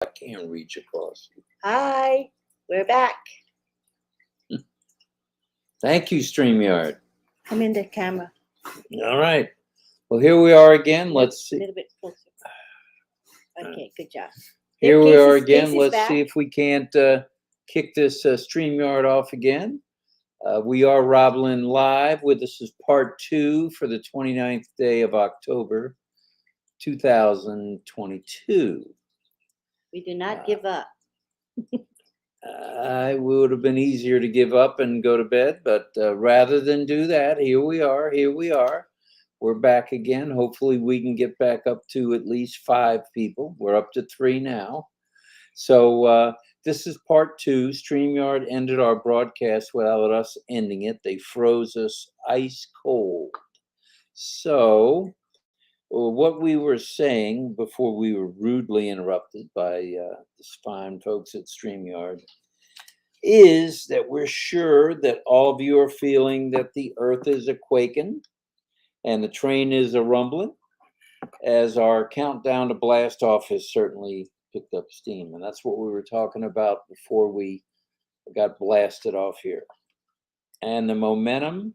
I can't reach across. Hi, we're back. Thank you, StreamYard. Come in the camera. All right. Well, here we are again. Let's A see. little bit closer. Okay, good job. Here we are again. Casey's Let's back. see if we can't kick this StreamYard off again. We are RobLynn Live. This is part 2 for the 29th day of October, 2022. We do not give up. It would have been easier to give up and go to bed, but rather than do that, here we are. Here we are. We're back again. Hopefully, we can get back up to at least 5 people. We're up to 3 now. So this is part 2. StreamYard ended our broadcast without us ending it. They froze us ice cold. So what we were saying before we were rudely interrupted by the fine folks at StreamYard is that we're sure that all of you are feeling that the earth is a quaking and the train is a rumbling, as our countdown to blast off has certainly picked up steam. And that's what we were talking about before we got blasted off here. And the momentum,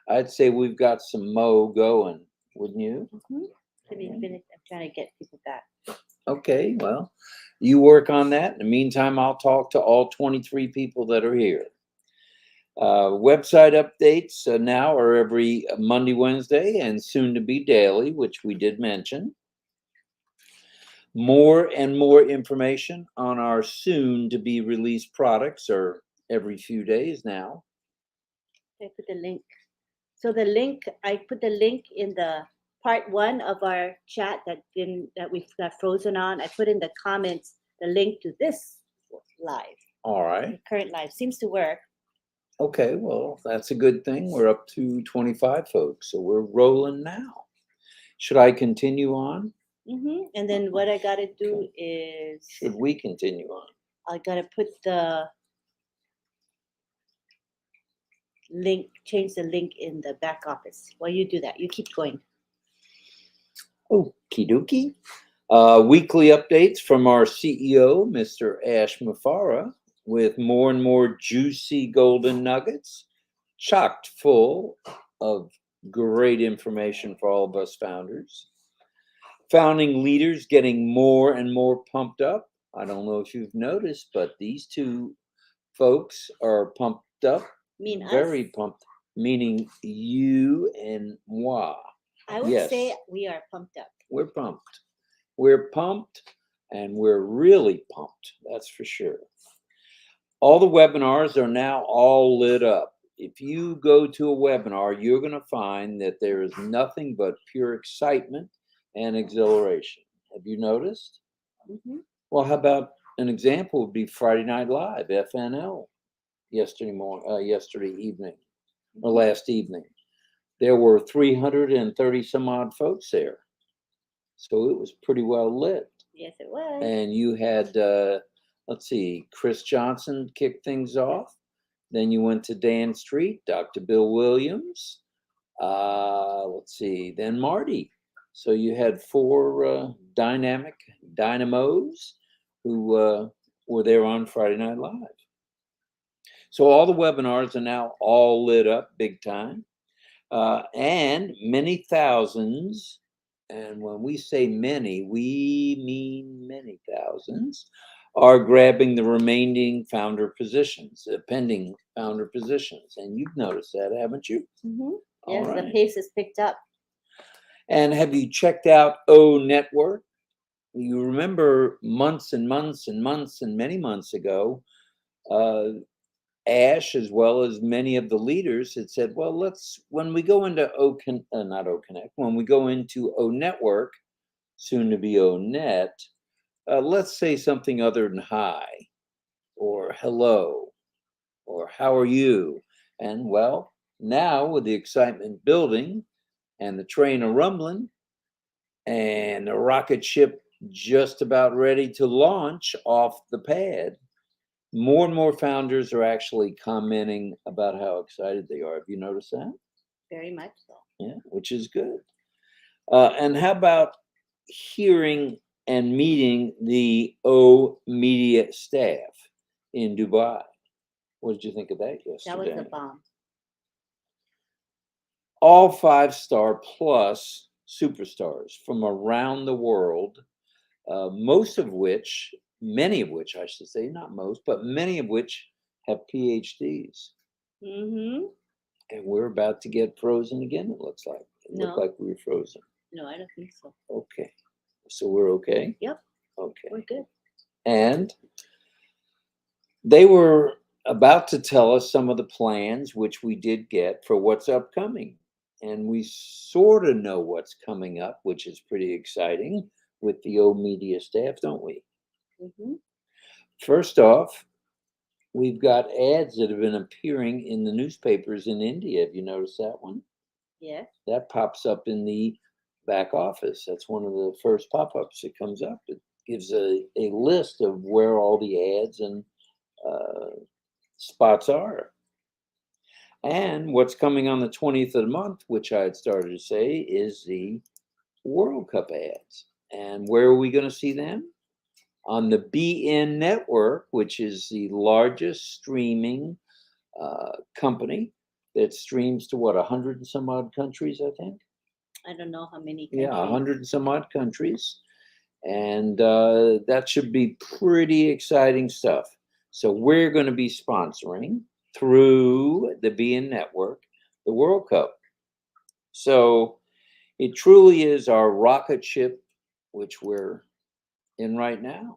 I'd say we've got some mo going, wouldn't you? Let me finish. I'm trying to get people back. Okay, well, you work on that. In the meantime, I'll talk to all 23 people that are here. Website updates now are every Monday, Wednesday, and soon to be daily, which we did mention. More and more information on our soon to be released products are every few days now. I put the link. So the link, I put the link in the part 1 of our chat that we got frozen on. I put in the comments the link to this live. All right. The current live seems to work. Okay, well, that's a good thing. We're up to 25 folks, so we're rolling now. Should I continue on? And then what I got to do is... Should we continue on? I got to put the link, change the link in the back office. While you do that, you keep going. Okie dokie. Weekly updates from our CEO, Mr. Ash Mufara, with more and more juicy golden nuggets, chocked full of great information for all of us founders. Founding leaders getting more and more pumped up. I don't know if you've noticed, but these two folks are pumped up. Very pumped, meaning you and moi. I would say we are pumped up. We're pumped. We're pumped, and we're really pumped. That's for sure. All the webinars are now all lit up. If you go to a webinar, you're going to find that there is nothing but pure excitement and exhilaration. Have you noticed? Well, how about an example would be Friday Night Live, FNL, yesterday evening, or last evening. There were 330 some odd folks there. So it was pretty well lit. Yes, it was. And you had, let's see, Chris Johnson kicked things off. Then you went to Dan Street, Dr. Bill Williams. Let's see, then Marty. So you had 4 dynamic dynamos who were there on Friday Night Live. So all the webinars are now all lit up big time. And many thousands, and when we say many, we mean many thousands, are grabbing the remaining founder positions, pending founder positions. And you've noticed that, haven't you? Yes, the pace has picked up. And have you checked out O Network? You remember months and months and months and many months ago, Ash, as well as many of the leaders, had said, well, when we go into when we go into O Network, soon to be O Net, let's say something other than hi, or hello, or how are you? And well, now with the excitement building and the train a rumbling and the rocket ship just about ready to launch off the pad, more and more founders are actually commenting about how excited they are. Have you noticed that? Very much so. Yeah, which is good. And how about hearing and meeting the O Media staff in Dubai. What did you think of that yesterday? That was the bomb. All 5-star plus superstars from around the world, many of which, I should say, not most, but many of which have PhDs. Mm-hmm. And we're about to get frozen again, it looks like. It looked No. like we were frozen. No, I don't think so. Okay. So we're okay? Yep. Okay. We're good. And they were about to tell us some of the plans, which we did get, for what's upcoming. And we sort of know what's coming up, which is pretty exciting with the O Media staff, don't we? Mm-hmm. First off, we've got ads that have been appearing in the newspapers in India. Have you noticed that one? Yes. That pops up in the back office. That's one of the first pop-ups that comes up. It gives a list of where all the ads and spots are. And what's coming on the 20th of the month, which I had started to say, is the World Cup ads. And where are we going to see them? On the BN network, which is the largest streaming company that streams to 100 and some odd countries, I think. I don't know how many countries. Yeah, 100 and some odd countries. And that should be pretty exciting stuff. So we're going to be sponsoring through the BN network the World Cup. So it truly is our rocket ship, which we're in right now,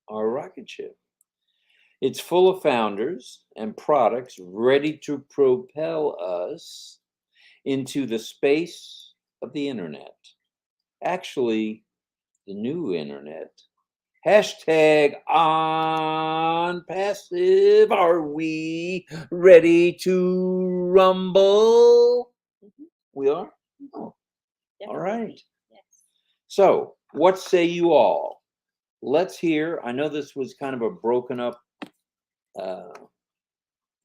our rocket ship. It's full of founders and products ready to propel us into the space of the internet. Actually, the new internet. Hashtag on passive. Are we ready to rumble? Mhm. We are? Oh, all right. Definitely. Yes. So, what say you all? Let's hear. I know this was kind of a broken up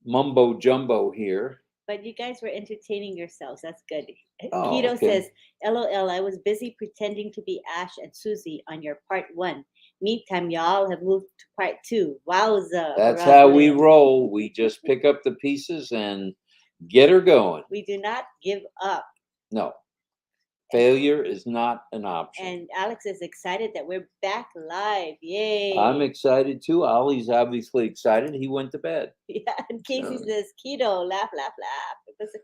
mumbo jumbo here. But you guys were entertaining yourselves. That's good. Oh, Keto okay. says, LOL, I was busy pretending to be Ash and Susie on your part 1. Meantime, y'all have moved to part 2. Wowza. That's how we RobLynn. roll. We just pick up the pieces and get her going. We do not give up. No, failure is not an option. And Alex is excited that we're back live. Yay. I'm excited too. Ollie's obviously excited. He went to bed. Yeah, and Casey says, Keto, laugh, laugh, laugh. Because,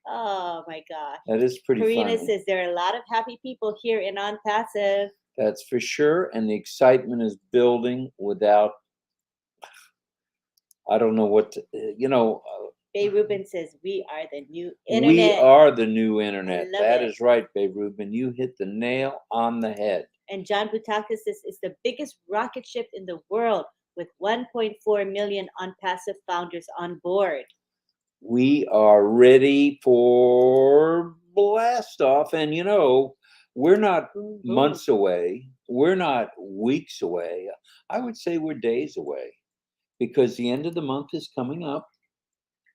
oh my gosh. That is pretty Karina funny. says, there are a lot of happy people here in On Passive. That's for sure. And the excitement is building without, I don't know what, Bay Rubin says, we are the new we internet. are the new internet. love That it. is right, Babe Rubin. You hit the nail on the head. And John Butakis says, it's the biggest rocket ship in the world with 1.4 million On Passive founders on board. We are ready for blast off. And we're not months away. We're not weeks away. I would say we're days away because the end of the month is coming up.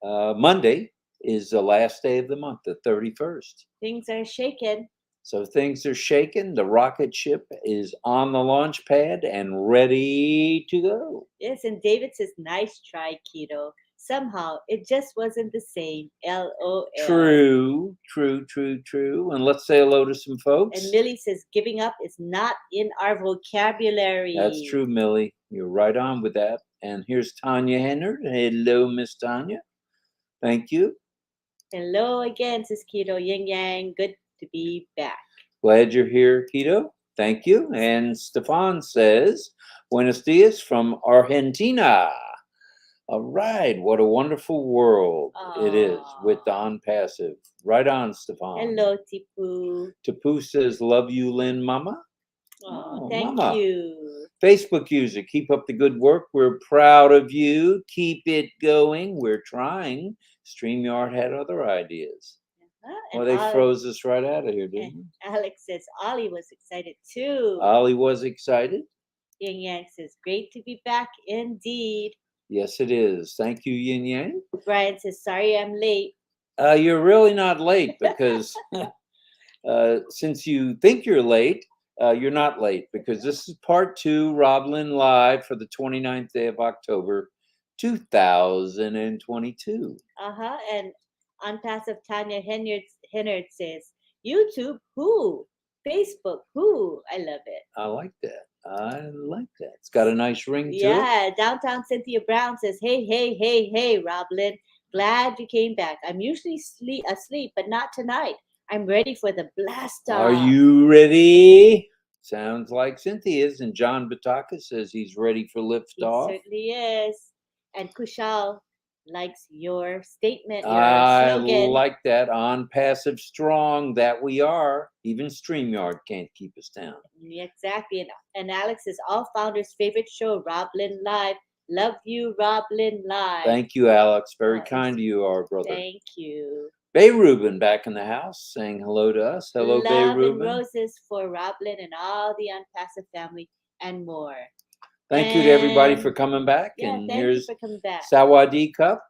Monday is the last day of the month, the 31st. Things are shaking. So things are shaking. The rocket ship is on the launch pad and ready to go. Yes, and David says, nice try, Keto. Somehow it just wasn't the same. LOL. True. And let's say hello to some folks. And Millie says, giving up is not in our vocabulary. That's true, Millie. You're right on with that. And here's Tanya Hennard. Hello, Miss Tanya. Thank you. Hello again, says Keto. Yin Yang, good to be back. Glad you're here, Keto. Thank you. And Stefan says, Buenos dias from Argentina. All right. What a wonderful world it is with On Passive. Right on, Stefan. Hello, Tipu. Tipu says, love you, Lynn Mama. Oh, thank Mama. you. Facebook user, keep up the good work. We're proud of you. Keep it going. We're trying. StreamYard had other ideas. Well, they froze us right out of here, didn't they? Alex says, Ollie was excited too. Ollie was excited. Yin Yang says, great to be back indeed. Yes, it is. Thank you, Yin Yang. Brian says, sorry I'm late. You're really not late because since you think you're late, you're not late because this is part 2, RobLynn Live for the 29th day of October, 2022. And Unpassive Tanya Hennard says, YouTube, who? Facebook, who? I love it. I like that. I like that. It's got a nice ring to it. Yeah, Downtown Cynthia Brown says, hey, RobLynn. Glad you came back. I'm usually asleep, but not tonight. I'm ready for the blast off. Are you ready? Sounds like Cynthia's. And John Bataka says he's ready for liftoff. He certainly is. And Kushal likes your statement, your I slogan. like that. On passive strong, that we are. Even StreamYard can't keep us down. Exactly. And Alex is all founders' favorite show, RobLynn Live. Love you, RobLynn Live. Thank you, Alex. Very kind to you, our brother. Thank you. Bay Ruben back in the house saying hello to us. Hello, Bay Love Ruben. and roses for RobLynn and all the Unpassive family and more. Thank you to everybody for coming back. Yeah, and thank here's you for coming back. Sawadee Cup,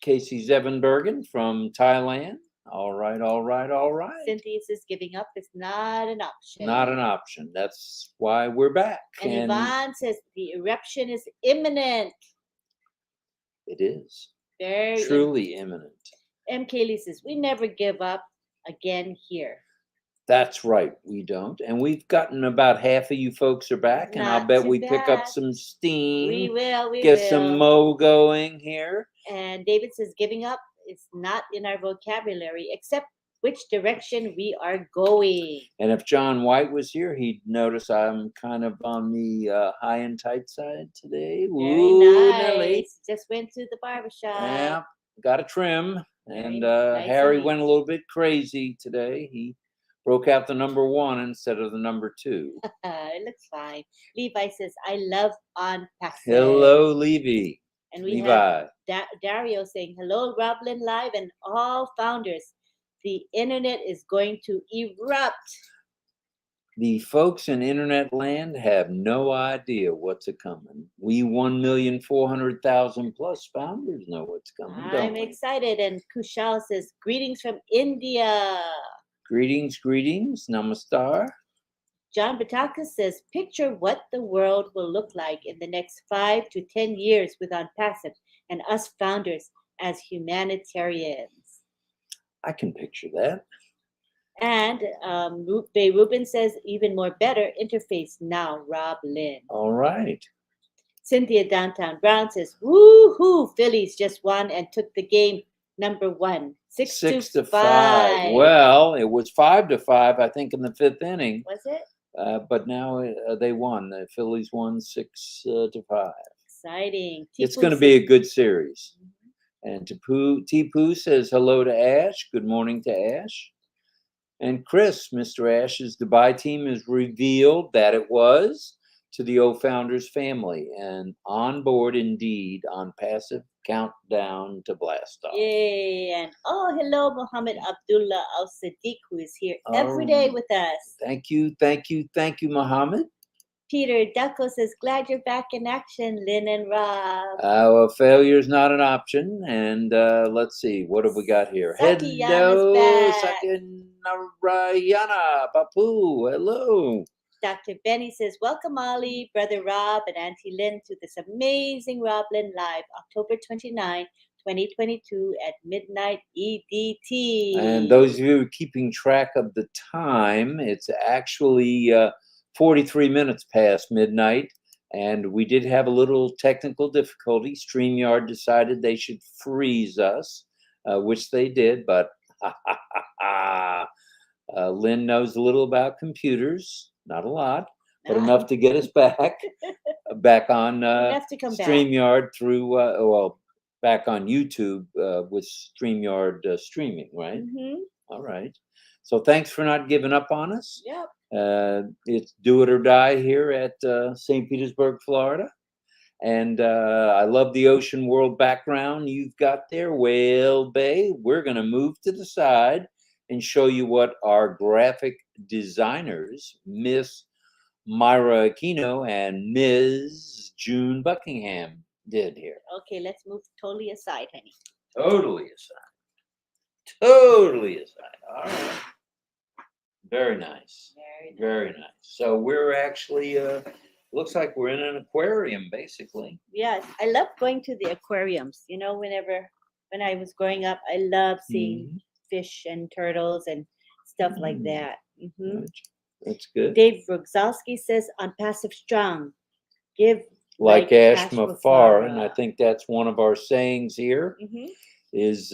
Casey Zevenbergen from Thailand. All right, all right, all right. Cynthia says giving up is not an option. Not an option. That's why we're back. And Yvonne says the eruption is imminent. It is. Very truly imminent. M. Kaylee says we never give up again here. That's right, we don't. And we've gotten about half of you folks are back, and I'll bet we pick up some steam. We will. Get some mo going here. And David says giving up is not in our vocabulary, except which direction we are going. And if John White was here, he'd notice I'm kind of on the high and tight side today. Very nice. Nelly. Just went to the barbershop. Yeah, got a trim. And nice Harry went a little bit crazy today. He broke out the number 1 instead of the number 2. It looks fine. Levi says, I love Unpassive. Hello, Levi. And we have Dario saying, hello, RobLynn Live and all founders. The internet is going to erupt. The folks in internet land have no idea what's a-coming. We 1,400,000 plus founders know what's coming. I'm excited. And Kushal says, greetings from India. Greetings, greetings. Namaskar. John Bataka says, picture what the world will look like in the next 5 to 10 years with Unpassive and us founders as humanitarians. I can picture that. And Bay Ruben says, even more better interface now, RobLynn. All right. Cynthia Downtown Brown says, woohoo, Phillies just won and took the game number 1. 6 to 5. Well, it was 5-5, I think, in the 5th inning. Was it? But now they won. The Phillies won 6 to 5. Exciting. It's going to be a good series. And T-Poo says hello to Ash. Good morning to Ash. And Chris, Mr. Ash's Dubai team has revealed that it was to the O Founders family and on board indeed on passive countdown to blast off. Yay. And hello, Mohammed Abdullah Al-Sadiq, who is here every day with us. Thank you, Mohammed. Peter Ducko says, glad you're back in action, Lynn and Rob. Well, failure is not an option. And let's see, what have we got here? Hello, Sakinarayana, Papu, hello. Dr. Benny says, welcome, Ollie, Brother Rob, and Auntie Lynn to this amazing RobLynn Live, October 29, 2022 at midnight EDT. And those of you keeping track of the time, it's actually 43 minutes past midnight, and we did have a little technical difficulty. StreamYard decided they should freeze us, which they did, but Lynn knows a little about computers, not a lot, but enough to get us back on StreamYard through, back on YouTube with StreamYard streaming, right? Mm-hmm. All right. So thanks for not giving up on us. Yep. It's do it or die here at St. Petersburg, Florida. And I love the ocean world background you've got there. Whale Bay. We're going to move to the side and show you what our graphic designers, Miss Myra Aquino and Ms. June Buckingham, did here. Okay, let's move totally aside, honey. Totally aside. All right. Very nice. Very nice. Very nice. So we're actually looks like we're in an aquarium basically. Yes, I love going to the aquariums. You know, when I was growing up, I loved seeing Mhm. fish and turtles and stuff like Mm. that. Hmm. That's good. Dave Rogzowski says on Passive Strong, give Like like Ash Ash Mafar, and I Mafara. think that's one of our sayings here Hmm. is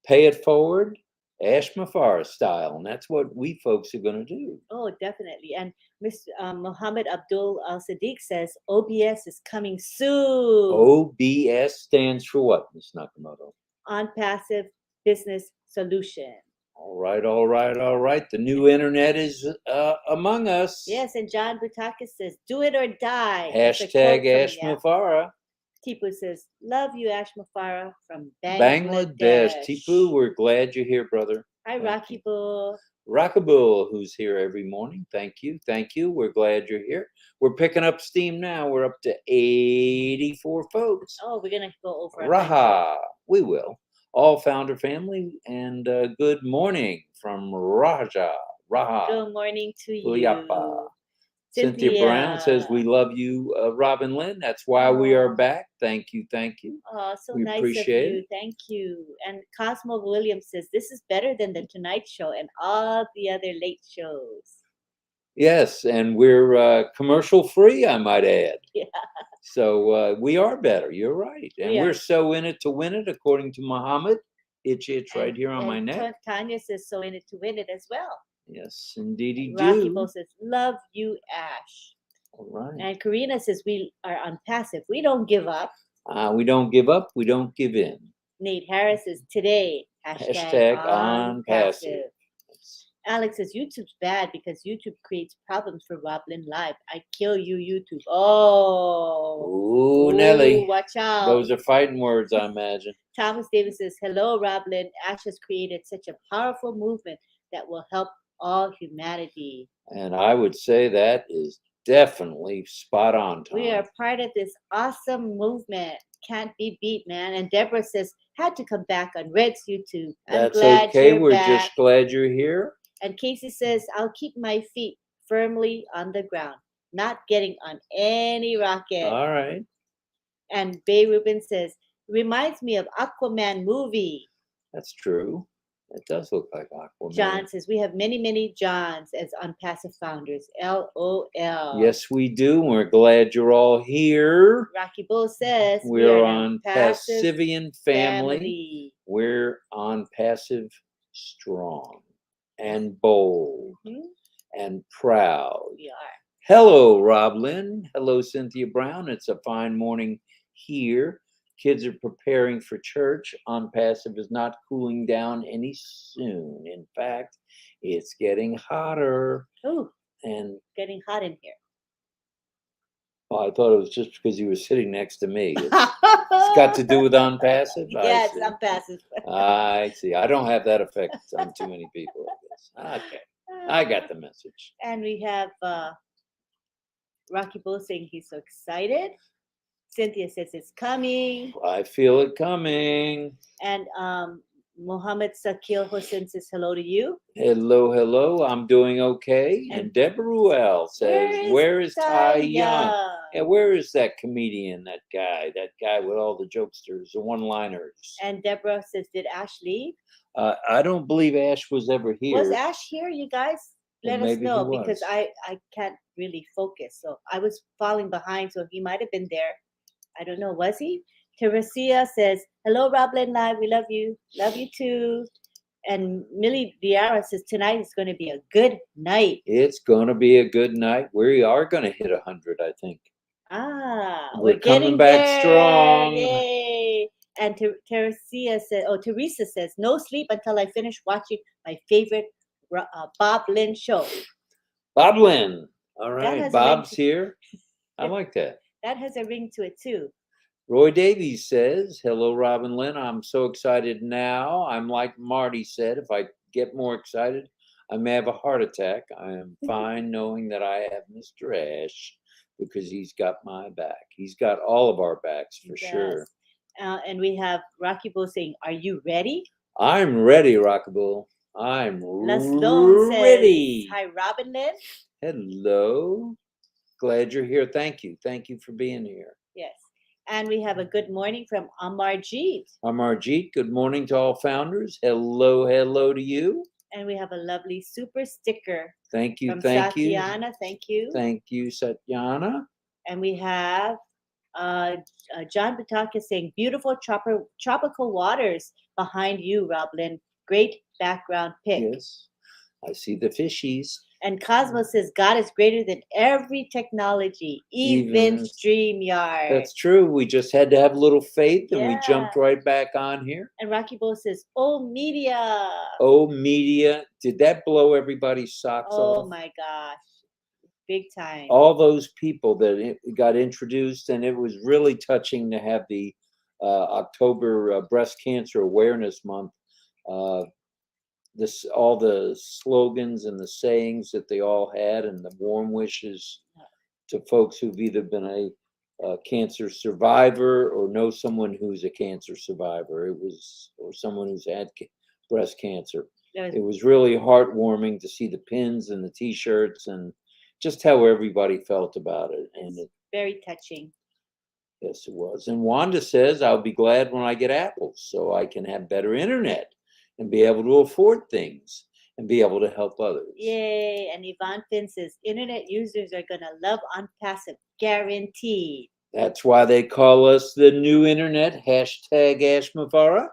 pay it forward, Ash Mafar style, and that's what we folks are going to do. Oh, definitely. And Mr. Mohammed Abdul Al Sadiq says OBS is coming soon OBS stands for what, Miss Nakamoto? on Passive Business Solution. All right, all right, all right. The new internet is among us. Yes, and John Butakis says, "Do it or die." That's a Hashtag quote from, Ash Mafara. Tipu says, "Love you, Ash Mafara from Bangladesh. Bangladesh." Tipu, we're glad you're here, brother. Hi, Thank Rocky you. Bull. Rockaboo, who's here every morning. Thank you. Thank you. We're glad you're here. We're picking up steam now. We're up to 84 folks. Oh, we're gonna go over 100. Raha. We will. All founder family, and good morning from Raja. Raha. Good morning to Uyapa. you. Cynthia Brown says, we love you, RobLynn. That's why we are Oh. back. Thank you. Thank you. Oh, so We nice of appreciate you. it. Thank you. And Cosmo Williams says, this is better than the Tonight Show and all the other late shows. Yes, and we're commercial free, I might add. Yeah. So we are better. You're right. And We we're are. so in it to win it, according to Muhammad. Itch right And- here on my and neck. Tanya says, so in it to win it as well. Yes, indeedy Rocky do. Bo says, love you, Ash. All right. And Karina says, we are on passive. We don't give up. We don't give up. We don't give in. Nate Harris says, today, Hashtag on passive. Alex says, YouTube's bad because YouTube creates problems for RobLynn Live. I kill you, YouTube. Oh. Ooh, Nelly. Watch out. Those are fighting words, I imagine. Thomas Davis says, hello, RobLynn. Ash has created such a powerful movement that will help all humanity. And I would say that is definitely spot on, Tom. We are part of this awesome movement. Can't be beat, man. And Deborah says, had to come back on Red's YouTube. That's I'm glad okay. you're We're back. just glad you're here. And Casey says, I'll keep my feet firmly on the ground, not getting on any rocket. All right. And Bay Rubin says, reminds me of Aquaman movie. That's true. It does look like Aquaman. John says, we have many, many Johns as Unpassive founders. LOL. Yes, we do. We're glad you're all here. Rocky Bull says, We're on Passivian family. We're on Passive Strong and bold and proud. We are. Hello, RobLynn. Hello, Cynthia Brown. It's a fine morning here. Kids are preparing for church. On Passive is not cooling down any soon. In fact, it's getting hotter. Ooh, and getting hot in here. Oh, I thought it was just because you were sitting next to me. It's got to do with On Passive? Yeah, it's Unpassive. I see. I don't have that effect on too many people, I guess. Okay. I got the message. And we have Rocky Bull saying he's so excited. Cynthia says it's coming. I feel it coming. And Mohammed Sakil Hussein says hello to you. Hello, hello. I'm doing okay. And Deborah Ruel says, where is Ty Young? Yeah, where is that comedian, that guy with all the jokesters, the one-liners? And Deborah says, did Ash leave? I don't believe Ash was ever here. Was Ash here, you guys? Let us know, because I can't really focus. So I was falling behind, so he might have been there. I don't know. Was he? Teresia says, hello, RobLynn Live. We love you. Love you too. And Millie Diarra says, tonight is going to be a good night. It's going to be a good night. We are going to hit 100, I think. We're coming back strong. Yay. And Teresa says, no sleep until I finish watching my favorite Bob Lynn show. Bob Lynn. All right. Bob's here. I like that. That has a ring to it, too. Roy Davies says, hello, Robin Lynn. I'm so excited now. I'm like Marty said, if I get more excited, I may have a heart attack. I am fine knowing that I have Mr. Ash because he's got my back. He's got all of our backs for sure. And we have Rocky Bull saying, are you ready? I'm ready, Rocky Bull. I'm Sloan says, ready. hi, RobLynn. Hello. Glad you're here. Thank you. Thank you for being here. Yes. And we have a good morning from Amarjeet. Amarjeet, good morning to all founders. Hello, hello to you. And we have a lovely super sticker Thank you, from thank you. Satyana. Thank you. Thank you, Satyana. And we have John Batakis saying, beautiful tropical waters behind you, RobLynn. Great background pic. Yes, I see the fishies. And Cosmos says, God is greater than every technology, even StreamYard. That's true. We just had to have a little faith and we Yeah. jumped right back on here. And Rocky Bo says, oh, media. Oh, media. Did that blow everybody's socks off? Oh, my gosh. Big time. All those people that got introduced, and it was really touching to have the October Breast Cancer Awareness Month. All the slogans and the sayings that they all had, and the warm wishes to folks who've either been a cancer survivor or know someone who's a cancer survivor. Or someone who's had breast cancer. It was really heartwarming to see the pins and the T-shirts and just how everybody felt about it. And very touching. Yes, it was. And Wanda says, I'll be glad when I get apples so I can have better internet and be able to afford things and be able to help others. Yay. And Yvonne Finn says, internet users are going to love OnPassive, guaranteed. That's why they call us the new internet, #AshMavara.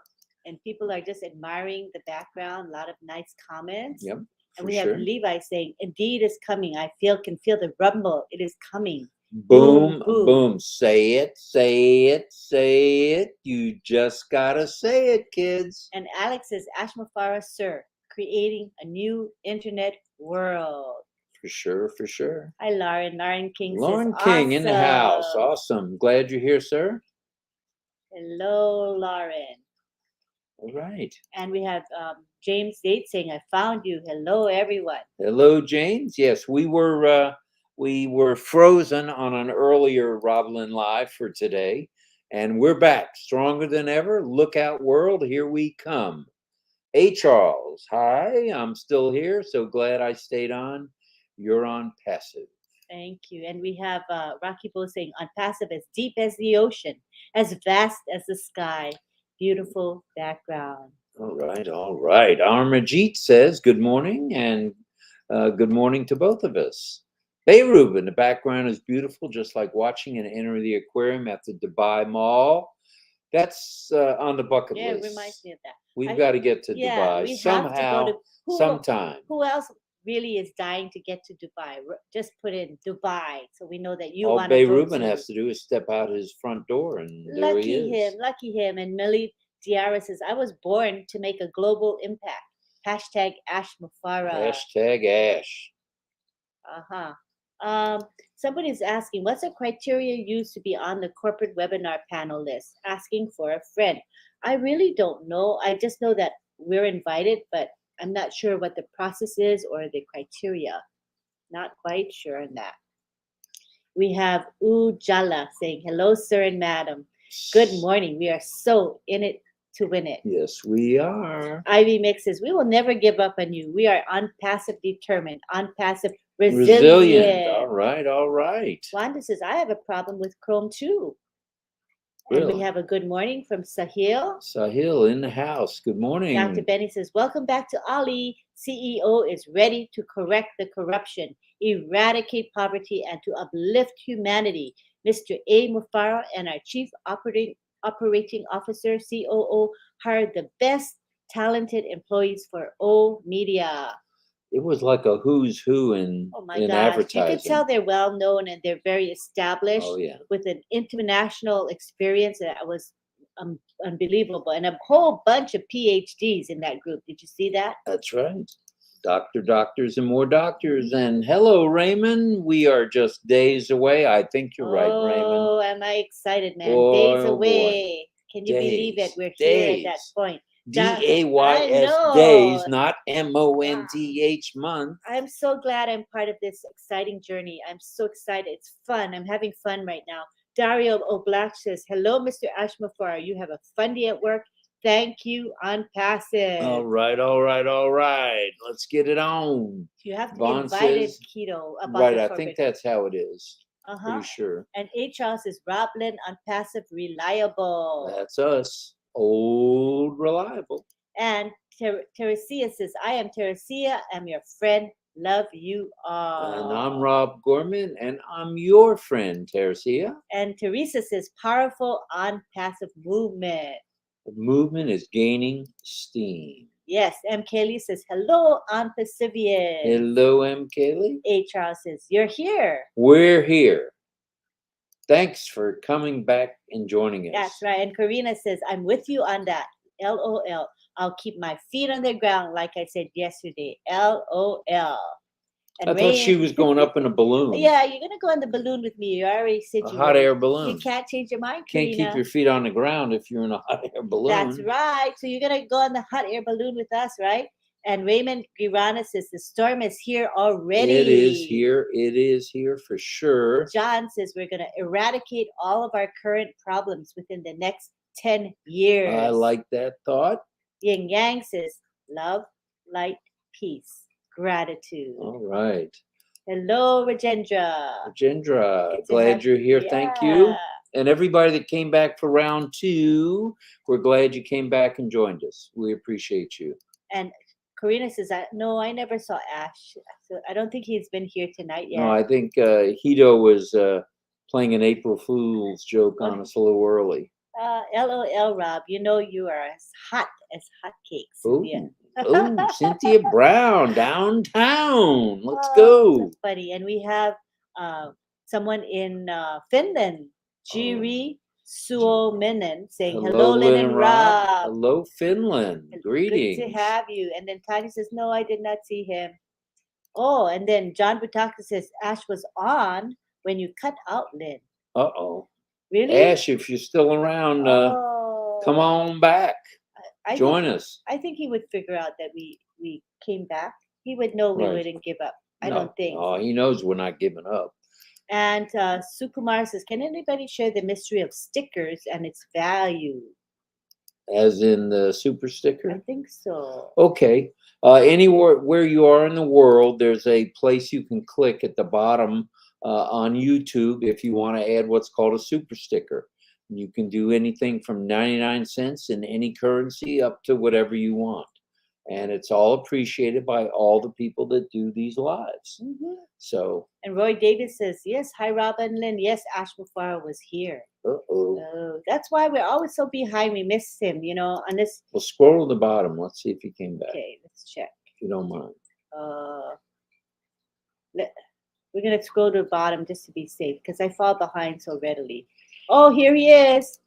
And people are just admiring the background, a lot of nice comments. Yep. And we have Levi saying, indeed is coming. I can feel the rumble. It is coming. Boom, boom, boom. Say it, say it, say it. You just gotta say it, kids. And Alex says, Ashmafara, sir, creating a new internet world. For sure, for sure. Hi, Lauren. Lauren King Lauren says, King in the house. awesome. Awesome. Glad you're here, sir. Hello, Lauren. All right. And we have James Yates saying, I found you. Hello, everyone. Hello, James. Yes, we were frozen on an earlier RobLynn Live for today, and we're back stronger than ever. Look out, world. Here we come. Hey, Charles. Hi, I'm still here. So glad I stayed on. You're on passive. Thank you. And we have Rocky Bo saying, on passive, as deep as the ocean, as vast as the sky. Beautiful background. All right, all right. Amarjeet says good morning, and good morning to both of us. Beirut in the background is beautiful, just like watching and enter the aquarium at the Dubai Mall. That's on the bucket list. Yeah, it reminds me of that. We've got to get to Dubai somehow, sometime. Who else really is dying to get to Dubai? Just put in Dubai so we know that you want to go to. All Beirut has to do is step out his front door, and there he is. Lucky him. And Millie Diarra says, I was born to make a global impact. #AshMafara. #Ash. Somebody is asking, what's the criteria used to be on the corporate webinar panel list? Asking for a friend. I really don't know. I just know that we're invited, but I'm not sure what the process is or the criteria. Not quite sure on that. We have Ujala saying, hello, sir and madam. Good morning. We are so in it to win it. Yes, we are. Ivy Mix says, we will never give up on you. We are on passive determined, on passive resilient. All right, all right. Wanda says, I have a problem with Chrome too. Really? And we have a good morning from Sahil. Sahil in the house. Good morning. Dr. Benny says, welcome back to Ali. CEO is ready to correct the corruption, eradicate poverty, and to uplift humanity. Mr. A. Mufara and our Chief Operating Officer, COO, hired the best talented employees for O Media. It was like a who's who in advertising. You could tell they're well known and they're very established with an international experience that was unbelievable, and a whole bunch of PhDs in that group. Did you see that? That's right. Doctors and more doctors. And hello, Raymond. We are just days away. I think you're right, Raymond. Oh, am I excited, man. Boy, days away. Can you believe it? We're here at that point. DAYS days, not MONTH month. I'm so glad I'm part of this exciting journey. I'm so excited. It's fun. I'm having fun right now. Dario Oblak says, hello, Mr. Ashmafar. You have a fun day at work thank you on passive. All right, all right, all right. Let's get it on. You have to Vaughn invite it says, keto about right, the I corporate. think that's how it is. Uh-huh. Pretty sure. And HR says RobLynn on passive reliable. That's us. Old reliable. And Teresia says, I am Teresia. I'm your friend. Love you all. And I'm Rob Gorman, and I'm your friend, Teresia. And Teresa says, powerful on passive movement. The movement is gaining steam. Yes. M. Kaylee says, hello on Pacifian. Hello, M. Kaylee. HR says, you're here. We're here. Thanks for coming back and joining us. That's right. And Karina says, I'm with you on that. LOL. I'll keep my feet on the ground, like I said yesterday. LOL. And I thought she was going up in a balloon. Yeah, you're going to go on the balloon with me. You already said a you hot were. air balloon. You can't change your mind, Can't Karina. keep your feet on the ground if you're in a hot air balloon. That's right. So you're going to go on the hot air balloon with us, right? And Raymond Girana says, the storm is here already. It is here. It is here for sure. John says, we're going to eradicate all of our current problems within the next 10 years. I like that thought. Yin Yang says, love, light, peace, gratitude. All right. Hello, Rajendra. Rajendra, glad you're here. Yeah. Thank you. And everybody that came back for round 2, we're glad you came back and joined us. We appreciate you. And Karina says, no, I never saw Ash. So I don't think he's been here tonight yet. No, I think Hito was playing an April Fool's joke on us a little early. LOL, Rob. You know you are as hotcakes, Cynthia. Oh, Cynthia Brown, downtown. Let's go. That's funny. And we have someone in Finland, Jiri Suominen, saying, hello, Lynn and Rob. Hello, Finland. Greetings. Good to have you. And then Tanya says, no, I did not see him. Oh, and then John Butaka says, Ash was on when you cut out Lynn. Uh-oh. Really? Ash, if you're still around, come on back. Join us. I think he would figure out that we came back. He would know we wouldn't give up. I don't think. Oh, he knows we're not giving up. And Sukumar says, can anybody share the mystery of stickers and its value? As in the super sticker? I think so. Okay. Anywhere where you are in the world, there's a place you can click at the bottom on YouTube if you want to add what's called a super sticker. You can do anything from 99 cents in any currency up to whatever you want. And it's all appreciated by all the people that do these lives. Mm-hmm. So. And Roy Davis says, yes, hi, Rob and Lynn. Yes, Ash Mufara was here. Uh-oh. Oh, that's why we're always so behind. We miss him, on this. Well, scroll to the bottom. Let's see if he came back. Okay, let's check. If you don't mind. We're going to scroll to the bottom just to be safe because I fall behind so readily. Oh, here he is.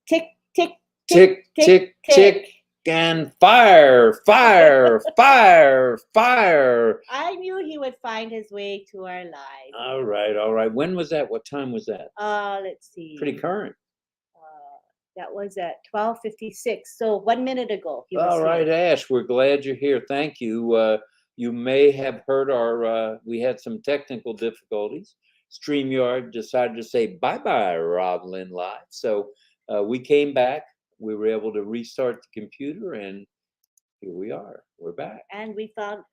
Tick, tick, tick, tick, tick, tick. And fire, fire, fire, fire. I knew he would find his way to our live. All right, all right. When was that? What time was that? Let's see. Pretty current. That was at 12:56. So 1 minute ago. He was all right, here. Ash, we're glad you're here. Thank you. You may have heard we had some technical difficulties. StreamYard decided to say bye-bye, RobLynn Live. So we came back. We were able to restart the computer, and here we are. We're back. And we have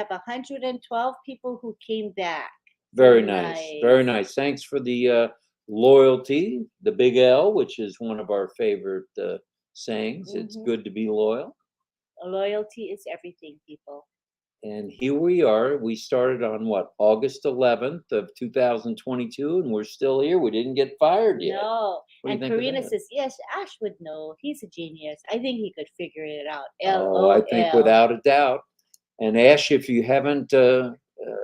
112 people who came back. Very nice. Very nice. Thanks for the loyalty, the big L, which is one of our favorite sayings. Mm-hmm. It's good to be loyal. Loyalty is everything, people. And here we are. We started on August 11th of 2022, and we're still here. We didn't get fired yet. No. And Karina says, yes, Ash would know. He's a genius. I think he could figure it out. Oh, I think without a doubt. And Ash, if you haven't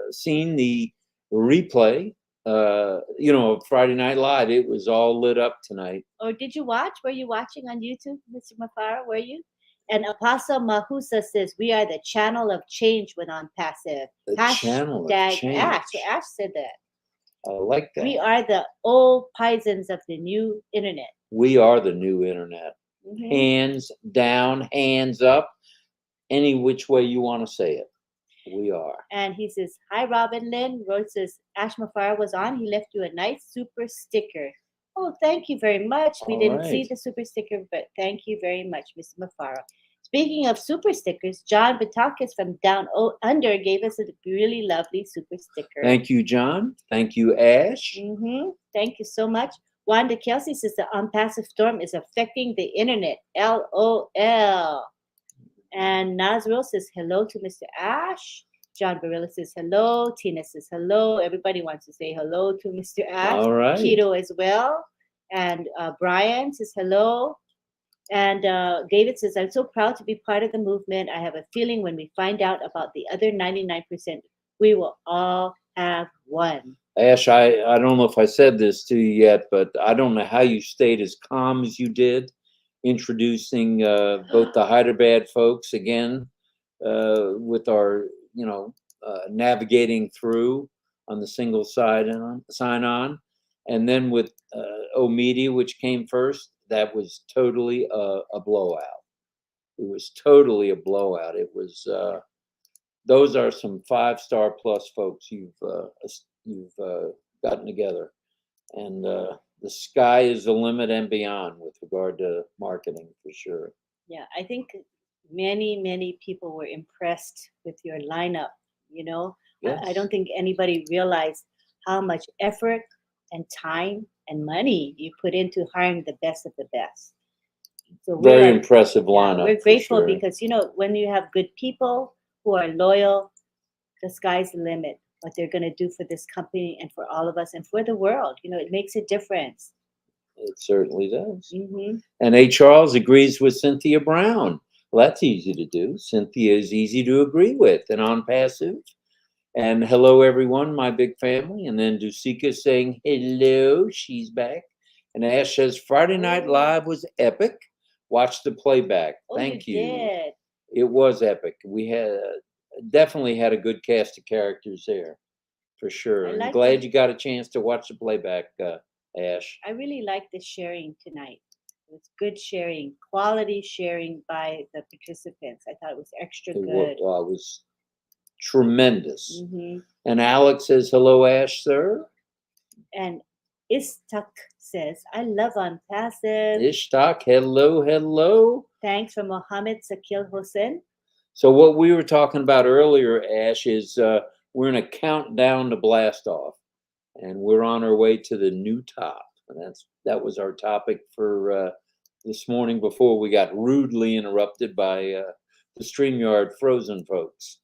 seen the replay, of Friday Night Live, it was all lit up tonight. Or did you watch? Were you watching on YouTube, Mr. Mafara? Were you? And Apostle Mahusa says, we are the channel of change when on passive. The channel of change. Ash. Ash said that. I like that. We are the old paisans of the new internet. We are the new internet. Mm-hmm. Hands down, hands up, any which way you want to say it. We are. And he says, hi, Rob and Lynn. Roy says, Ash Mafara was on. He left you a nice super sticker. Oh, thank you very much. We All didn't see right. the super sticker, but thank you very much, Mr. Mafara. Speaking of super stickers, John Batakis from Down Under gave us a really lovely super sticker. Thank you, John. Thank you, Ash. Thank you so much. Wanda Kelsey says the unpassive storm is affecting the internet. LOL. And Nazril says hello to Mr. Ash. John Barilla says hello. Tina says hello. Everybody wants to say hello to Mr. Ash. All right. Keto as well. And Brian says hello. And David says, I'm so proud to be part of the movement. I have a feeling when we find out about the other 99%, we will all have one. Ash, I don't know if I said this to you yet, but I don't know how you stayed as calm as you did, introducing both the Hyderabad folks again with our, navigating through on the single sign on, and then with O Media, which came first. That was totally a blowout. It was totally a blowout. It was. Those are some 5-star plus folks you've gotten together, and the sky is the limit and beyond with regard to marketing for sure. Yeah, I think many people were impressed with your lineup. Yes. I don't think anybody realized how much effort and time and money you put into hiring the best of the best. So very impressive lineup. We're grateful for sure. because when you have good people who are loyal, the sky's the limit. What they're going to do for this company and for all of us and for the world, it makes a difference. It certainly does. And A. Charles agrees with Cynthia Brown. Well, that's easy to do. Cynthia is easy to agree with and on passive. And hello, everyone, my big family. And then Dusika saying hello. She's back. And Ash says Friday Night Live was epic. Watch the playback. Thank you. Did. It was epic. We had definitely had a good cast of characters there, for sure. I'm glad you got a chance to watch the playback, Ash. I really liked the sharing tonight. It was good sharing, quality sharing by the participants. I thought it was extra good. It was tremendous. And Alex says, hello, Ash, sir. And Istak says, I love on passive. Ishtak, hello. Thanks from Mohammed Sakil Hossein. So what we were talking about earlier, Ash, is we're in a countdown to blast off, and we're on our way to the new top. And that was our topic for this morning before we got rudely interrupted by the StreamYard frozen folks.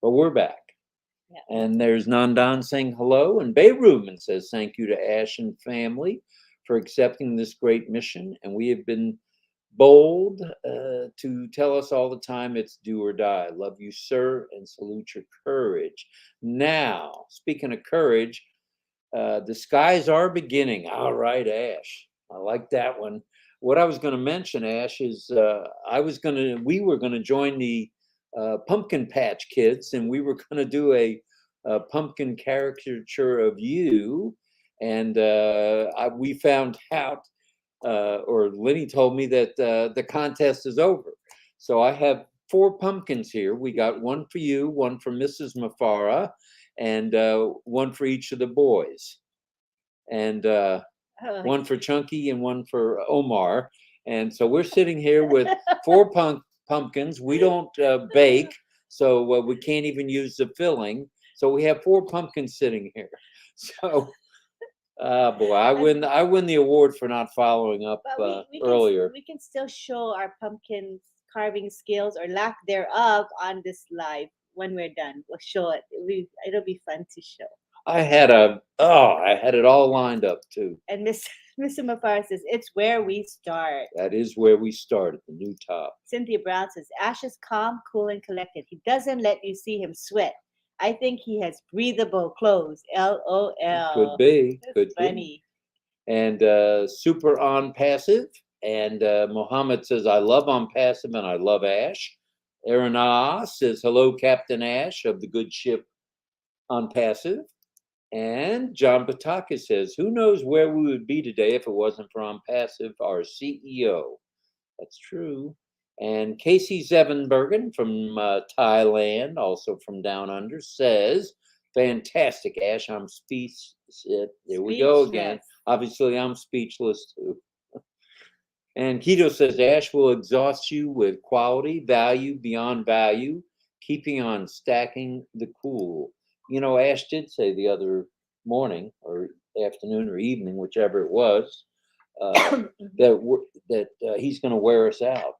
But we're back. Yeah. And there's Nandan saying hello, and Bay Rubin says thank you to Ash and family for accepting this great mission. And we have been bold to tell us all the time it's do or die. Love you, sir, and salute your courage. Now, speaking of courage, the skies are beginning. All right, Ash. I like that one. What I was going to mention, Ash, is we were going to join the Pumpkin Patch Kids, and we were going to do a pumpkin caricature of you. And we found out, or Lenny told me that the contest is over. So I have 4 pumpkins here. We got one for you, one for Mrs. Mafara, and one for each of the boys. And one for Chunky and one for Omar. And so we're sitting here with 4 pumpkins. We don't bake, so we can't even use the filling. So we have 4 pumpkins sitting here. So boy, I win the award for not following up earlier. We can still show our pumpkin carving skills or lack thereof on this live when we're done. We'll show it. It'll be fun to show. I had it all lined up too. And Mr. Mafara says it's where we start. That is where we start, at the new top. Cynthia Brown says Ash is calm, cool, and collected. He doesn't let you see him sweat. I think he has breathable clothes. LOL. Could be. That's funny. Be. And super on passive. And Mohammed says, I love on passive and I love Ash. Aaron says, hello, Captain Ash of the good ship on passive. And John Bataka says, who knows where we would be today if it wasn't for on passive, our CEO. That's true. And Casey Zevenbergen from Thailand, also from Down Under, says, fantastic, Ash. I'm speechless. There we go again. Obviously, I'm speechless too. And Keto says Ash will exhaust you with quality, value beyond value, keeping on stacking the cool. You know, Ash did say the other morning or afternoon or evening, whichever it was, that he's going to wear us out.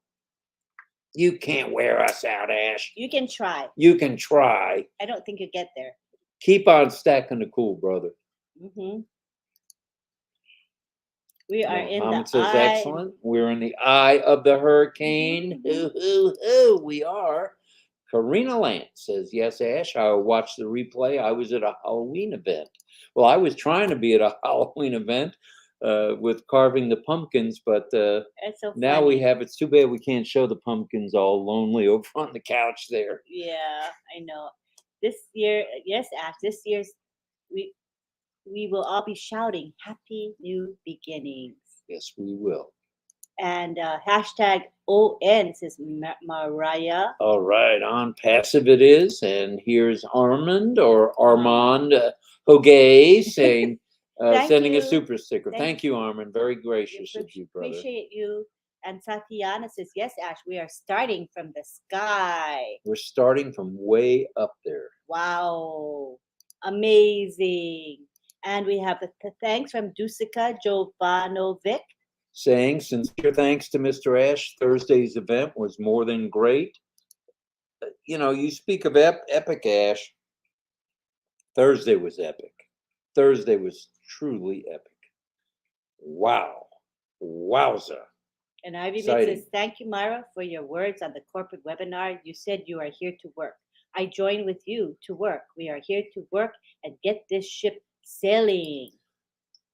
You can't wear us out, Ash. You can try. You can try. I don't think you get there. Keep on stacking the cool, brother. Mm-hmm. We are in Mohammed the says eye. excellent. We're in the eye of the hurricane. We are. Karina Lance says, yes, Ash, I watched the replay. I was at a Halloween event. Well, I was trying to be at a Halloween event with carving the pumpkins, but It's so now funny. we have, it's too bad we can't show the pumpkins all lonely over on the couch there. Yeah, I know. This year, yes, Ash, this year's, we will all be shouting Happy New Beginnings. Yes, we will. And hashtag ON says Mariah. All right, on passive it is. And here's Armand or Armand Hogay saying, sending a super sticker. Thank you, Armand. Very gracious of you, brother. Appreciate you. And Tatiana says, yes, Ash, we are starting from the sky. We're starting from way up there. Wow. Amazing. And we have the thanks from Dusica Jovanovic. Saying, sincere thanks to Mr. Ash. Thursday's event was more than great. You know, you speak of epic, Ash. Thursday was epic. Thursday was truly epic. Wow. Wowza. And Ivy says, thank you, Myra, for your words on the corporate webinar. You said you are here to work. I join with you to work. We are here to work and get this ship sailing.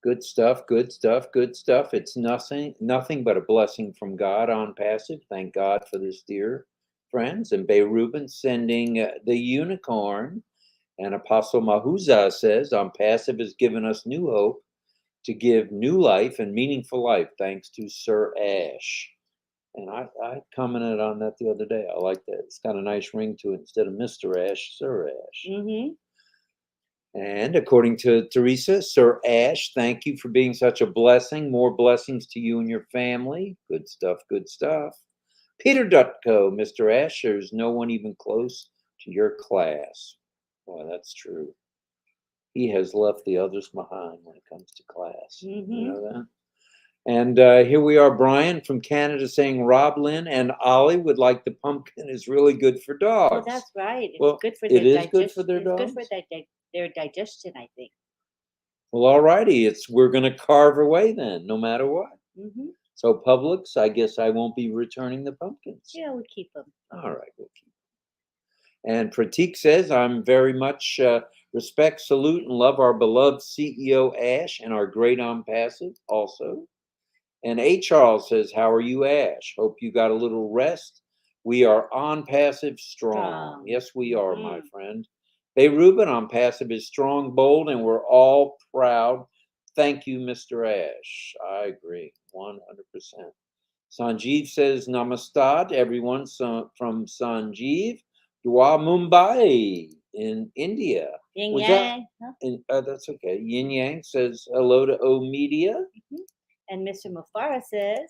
Good stuff, good stuff, good stuff. It's nothing but a blessing from God on passive. Thank God for this, dear friends. And Bay Rubin sending the unicorn. And Apostle Mahuza says, on passive has given us new hope to give new life and meaningful life, thanks to Sir Ash. And I commented on that the other day. I like that. It's got a nice ring to it. Instead of Mr. Ash, Sir Ash. Mm-hmm. And according to Teresa, Sir Ash, thank you for being such a blessing. More blessings to you and your family. Good stuff, good stuff. Peter Dutko, Mr. Ash, there's no one even close to your class. Boy, that's true. He has left the others behind when it comes to class. Mm-hmm. You know that? And here we are, Brian from Canada saying RobLynn and Ollie would like the pumpkin is really good for dogs. Oh, that's right. It's well, good for their digestion. Good for their dogs? It's good for their digestion, I think. Well, all righty. We're going to carve away then, no matter what. Mm-hmm. So Publix, I guess I won't be returning the pumpkins. Yeah, we'll keep them. All right, we'll keep them. And Pratik says, I'm very much respect, salute, and love our beloved CEO Ash and our great on passive also. And A. Charles says, how are you, Ash? Hope you got a little rest. We are on passive strong. Yes, we are, my friend. Bay Rubin on passive is strong, bold, and we're all proud. Thank you, Mr. Ash. I agree, 100%. Sanjeev says, namaste, everyone from Sanjeev, Dua Mumbai in India. Yin Yang. That's okay. Yin Yang says, hello to O Media. Mm-hmm. And Mr. Mufara says,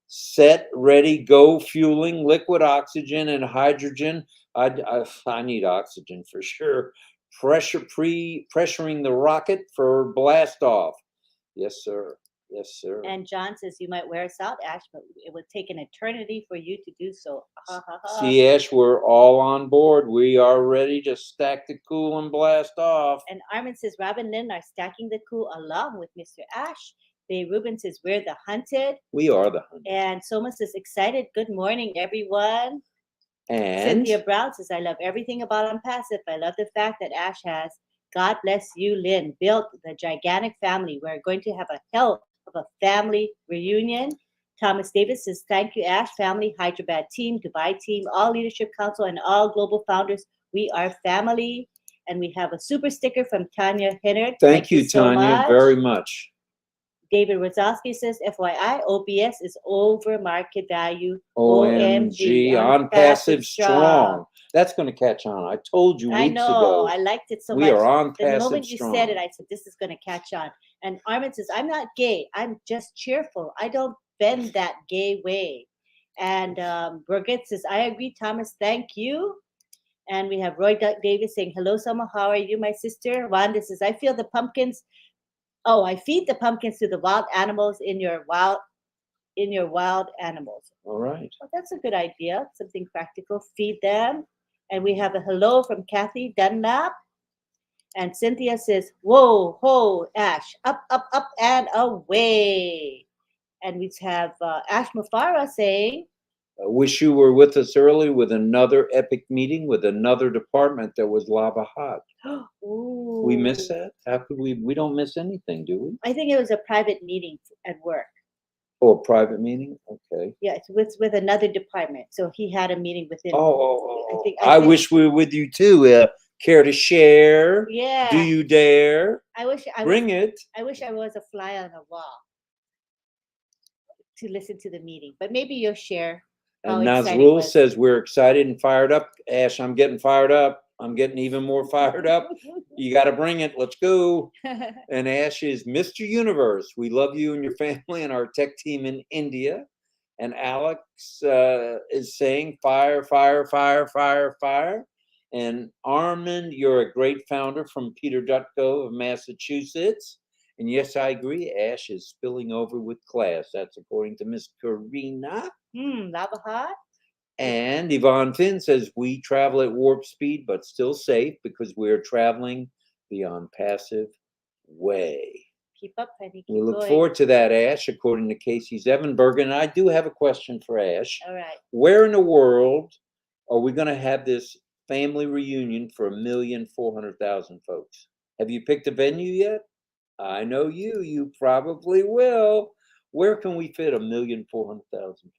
set, ready, go, fueling, liquid oxygen and hydrogen. I need oxygen for sure. Pressuring the rocket for blast off. Yes, sir. Yes, sir. And John says, you might wear us out, Ash, but it would take an eternity for you to do so. See, Ash, we're all on board. We are ready to stack the cool and blast off. And Armin says, RobLynn are stacking the cool along with Mr. Ash. Bay Rubin says, we're the hunted. We are the hunted. And Soma says, excited. Good morning, everyone. And Cynthia Brown says, I love everything about Unpassive. I love the fact that Ash has, God bless you, Lynn, built the gigantic family. We're going to have a hell of a family reunion. Thomas Davis says, thank you, Ash, family, Hyderabad team, Dubai team, all leadership council, and all global founders. We are family. And we have a super sticker from Tanya Hinnard. Thank you, Tanya, very much. David Rosowski says, FYI, OBS is over market value. OMG, on passive strong. That's going to catch on. I told you weeks ago. I liked it so much. We are on passive strong. The moment you said it, I said, this is going to catch on. And Armin says, I'm not gay. I'm just cheerful. I don't bend that gay way. And Birgit says, I agree, Thomas. Thank you. And we have Roy Davis saying, hello, Summer. How are you, my sister? Wanda says, I feel the pumpkins. Oh, I feed the pumpkins to the wild animals in your wild animals. All right. Well, that's a good idea. Something practical. Feed them. And we have a hello from Kathy Dunlap. And Cynthia says, whoa, ho, Ash, up, and away. And we have Ash Mufara saying, I wish you were with us early with another epic meeting with another department that was lava hot. We missed that? How could we? We don't miss anything, do we? I think it was a private meeting at work. Oh, a private meeting? Okay. Yeah, it's with another department. So he had a meeting with him. I wish we were with you too. Care to share? Yeah. Do you dare? Bring it. I wish I was a fly on the wall to listen to the meeting. But maybe you'll share. And Nazrul says we're excited and fired up. Ash, I'm getting fired up. I'm getting even more fired up. You got to bring it. Let's go. And Ash is Mr. Universe. We love you and your family and our tech team in India. And Alex is saying fire, fire, fire, fire, fire. And Armin, you're a great founder from Peter Dutko of Massachusetts. And yes, I agree. Ash is spilling over with class. That's according to Miss Karina. Lava hot. And Yvonne Finn says we travel at warp speed, but still safe because we're traveling the passive way. Keep up, honey. We look forward to that, Ash, according to Casey Zevenberg. And I do have a question for Ash. All right. Where in the world are we going to have this family reunion for 1,400,000 folks? Have you picked a venue yet? I know you probably will. Where can we fit 1,400,000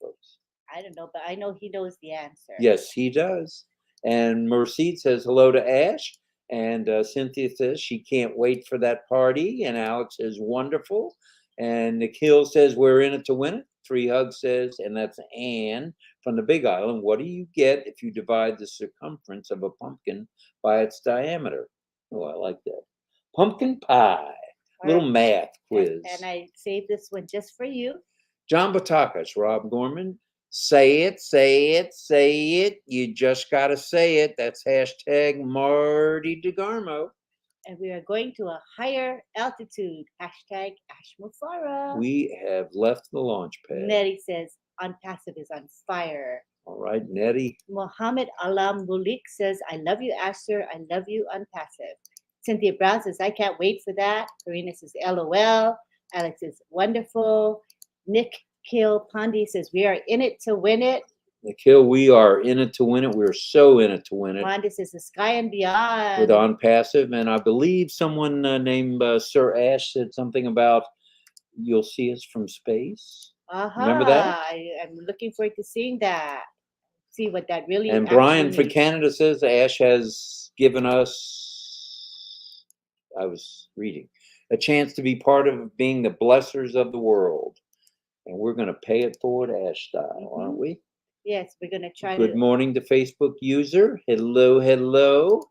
folks? I don't know, but I know he knows the answer. Yes, he does. And Mercedes says hello to Ash. And Cynthia says she can't wait for that party. And Alex says wonderful. And Nikhil says we're in it to win it. Three Hugs says, and that's Anne from the Big Island. What do you get if you divide the circumference of a pumpkin by its diameter? Oh, I like that. Pumpkin pie. Little math quiz. And I saved this one just for you. John Batakas, Rob Gorman. Say it, say it, say it. You just got to say it. That's hashtag Marty DeGarmo. And we are going to a higher altitude. Hashtag Ash Mufara. We have left the launch pad. Nettie says, Unpassive is on fire. All right, Nettie. Mohammed Alam Mulik says, I love you, Asher. I love you, Unpassive. Cynthia Brown says, I can't wait for that. Karina says, LOL. Alex says, wonderful. Nick Kill Pandi says, we are in it to win it. Nikhil, we are in it to win it. We're so in it to win it. Pandi says, the sky and beyond. With On Passive. And I believe someone named Sir Ash said something about you'll see us from space. Remember that? I'm looking forward to seeing that. See what that really And Brian for Canada says Ash has given us, I was reading, a chance to be part of being the blessers of the world. And we're going to pay it forward Ash style, aren't we? Yes, we're going to try Good morning to Facebook user. Hello, hello.